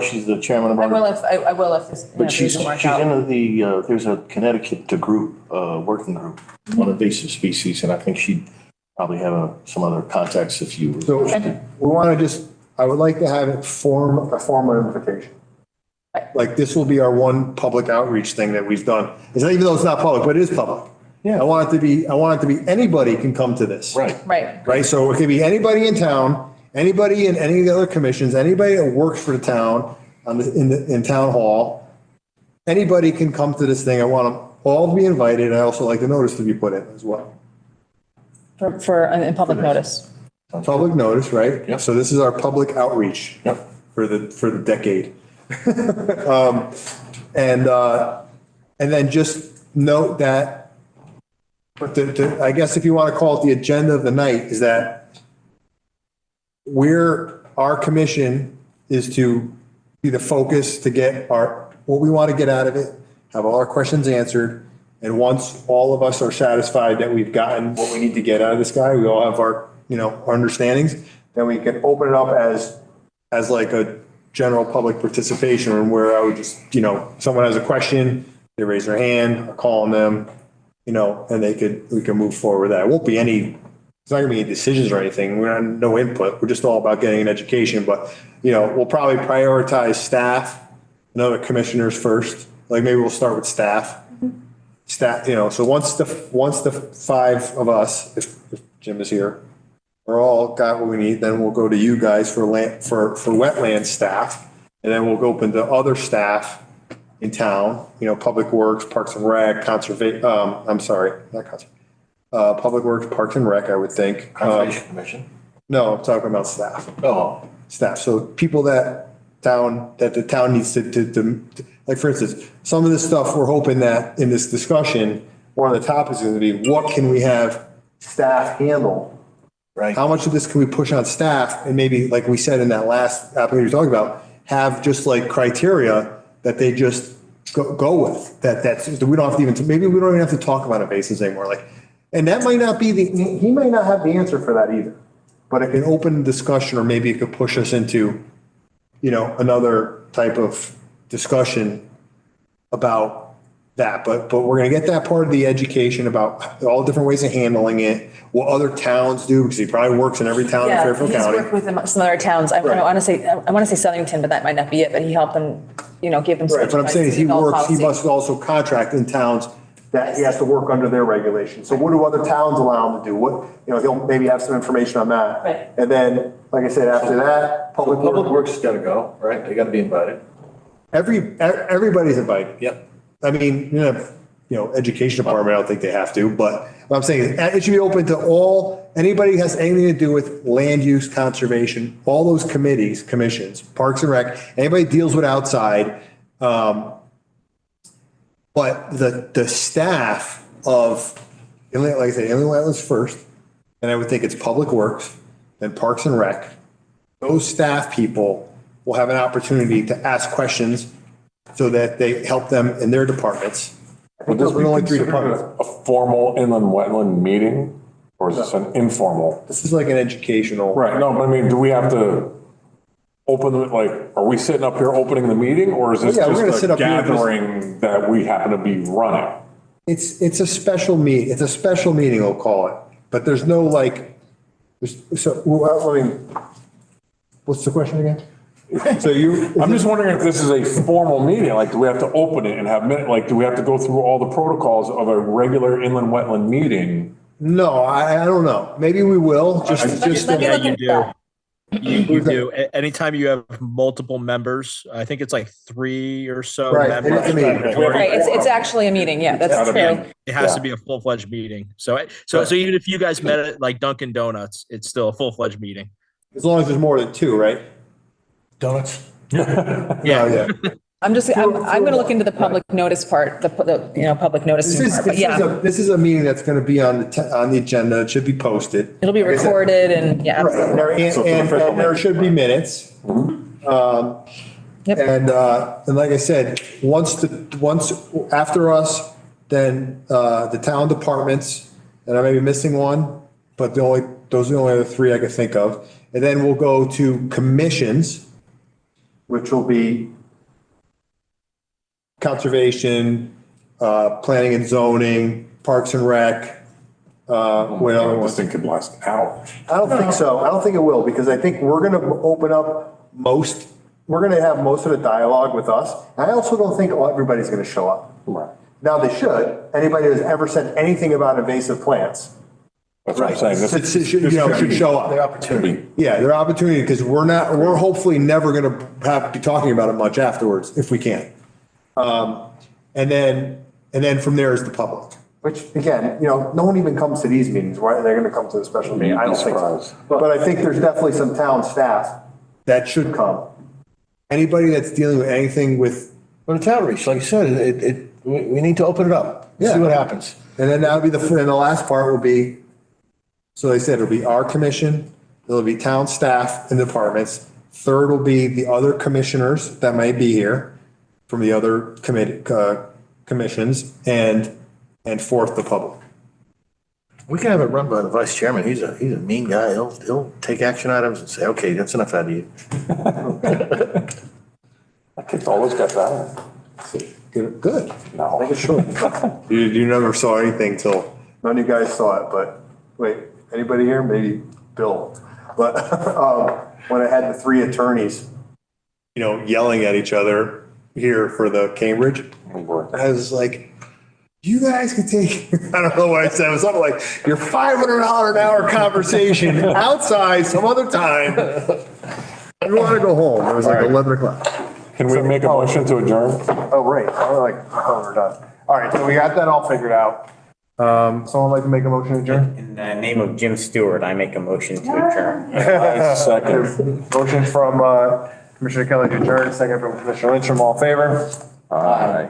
She's the chairman of I our. will if this. But she's in there's a Connecticut group, working group on invasive species, and I think she'd probably have some other contacts if you. So we want to I would like to have it form a formal invitation. Like this will be our one public outreach thing that we've done. It's not, even though it's not public, but it is public. Yeah. I want it to be anybody can come to this. Right. Right. So it could be anybody in town, anybody in any of the other commissions, anybody that works for the town in town hall. Anybody can come to this thing. I want them all to be invited. I also like the notice to be put in as well. In public notice. Public notice, right? Yep. So this is our public outreach. Yep. For the decade. And then just note that, but I guess if you want to call it the agenda of the night, is that our commission is to be the focus to get what we want to get out of it, have all our questions answered. And once all of us are satisfied that we've gotten what we need to get out of this guy, we all have our understandings, then we can open it up as like a general public participation room where I would just, someone has a question, they raise their hand, I call on them, and we can move forward with that. It won't be it's not gonna be any decisions or anything. We're not, no input. We're just all about getting an education, but, we'll probably prioritize staff and other commissioners first. Like maybe we'll start with staff. Staff, so once the 5 of us, if Jim is here, we're all got what we need, then we'll go to you guys for wetland staff. And then we'll go open to other staff in town, Public Works, Parks and Rec, Public Works, Parks and Rec, I would think. Conservation Commission. No, I'm talking about staff. Oh. Staff. So people that the town needs to, like for instance, some of this stuff, we're hoping that in this discussion, one of the topics is going to be, what can we have staff handle? Right. How much of this can we push on staff? And maybe, like we said in that last application we were talking about, have just like criteria that they just go with. That's we don't have to maybe we don't even have to talk about invasives anymore. Like, and that might not be he might not have the answer for that either. But it can open discussion, or maybe it could push us into, another type of discussion about that. But we're going to get that part of the education about all different ways of handling it, what other towns do, because he probably works in every town in Fairfield County. He's worked with some other towns. I want to say Southington, but that might not be it. But he helped them, give them. Right, but I'm saying is he must also contract in towns that he has to work under their regulations. So what do other towns allow him to do? What, he'll maybe have some information on that. Right. And then, like I said, after that, Public Works has got to go, right? They got to be invited. Everybody's invited. Yep. I mean, education department, I don't think they have to, but what I'm saying is it should be open to anybody who has anything to do with land use, conservation, all those commissions, Parks and Rec, anybody deals with outside. But the staff of, like I said, Inland Wetlands first, and I would think it's Public Works, then Parks and Rec. Those staff people will have an opportunity to ask questions so that they help them in their departments. Would this be considered a formal inland wetland meeting, or is this an informal? This is like an educational. Right, no, but I mean, do we have to open them, are we sitting up here opening the meeting, or is this just a gathering that we happen to be running? It's a special meeting. It's a special meeting, we'll call it. But there's no what's the question again? So I'm just wondering if this is a formal meeting, do we have to open it and have do we have to go through all the protocols of a regular inland wetland meeting? No, I don't know. Maybe we will, Yeah, you do. You do. Anytime you have multiple members, I think it's like 3 or so Right, members. it is a meeting. Right, it's actually a meeting. Yeah, that's true. It has to be a full-fledged meeting. So even if you guys met at like Dunkin' Donuts, it's still a full-fledged meeting. As long as there's more than 2, right? Donuts? Yeah. Yeah. I'm going to look into the public notice part, public notice part, but yeah, This is a meeting that's going to be on the agenda. It should be posted. it'll be recorded and, yeah. Right, and there should be minutes. Yep. And like I said, once after us, then the town departments, and I may be missing one, but those are the only other three I could think of. And then we'll go to commissions, which will be conservation, planning and zoning, parks and rec. What other This ones? thing could last hours. I don't think so. I don't think it will, because I think we're gonna open up we're gonna have most of the dialogue with us. I also don't think everybody's gonna show up. Right. Now, they should. Anybody who's ever said anything about invasive plants. That's what I'm saying. This Should show up. Their opportunity. Yeah, their opportunity, because we're hopefully never gonna be talking about it much afterwards, if we can. And then from there is the public. Which, again, no one even comes to these meetings. Why are they gonna come to the special meeting? I don't think so. But I think there's definitely some town staff that should come. Anybody that's dealing with anything with. But it's outreach, like you said, we need to open it up. Yeah. See what happens. And then that'll be and the last part will be, so they said it'll be our commission, it'll be town staff and departments. Third will be the other commissioners that may be here from the other commissions, and fourth, the public. We can have it run by the vice chairman. He's a mean guy. He'll take action items and say, okay, that's enough out of you. I kicked all those guys out. Good. No. Make it short. You never saw anything till, none of you guys saw it, but wait, anybody here? Maybe Bill. But when I had the three attorneys, yelling at each other here for the Cambridge, I was like, you guys could take, I don't know what I said, it was something like, your $500 an hour conversation outside some other time. I want to go home. It was like 11 o'clock. Can we make a motion to adjourn? Oh, right. We're done. All right, so we got that all figured out. Someone like to make a motion to adjourn? In the name of Jim Stewart, I make a motion to adjourn. Second. Motion from Commissioner Kelly to adjourn, second from Commissioner Lynch. All in favor? Aye.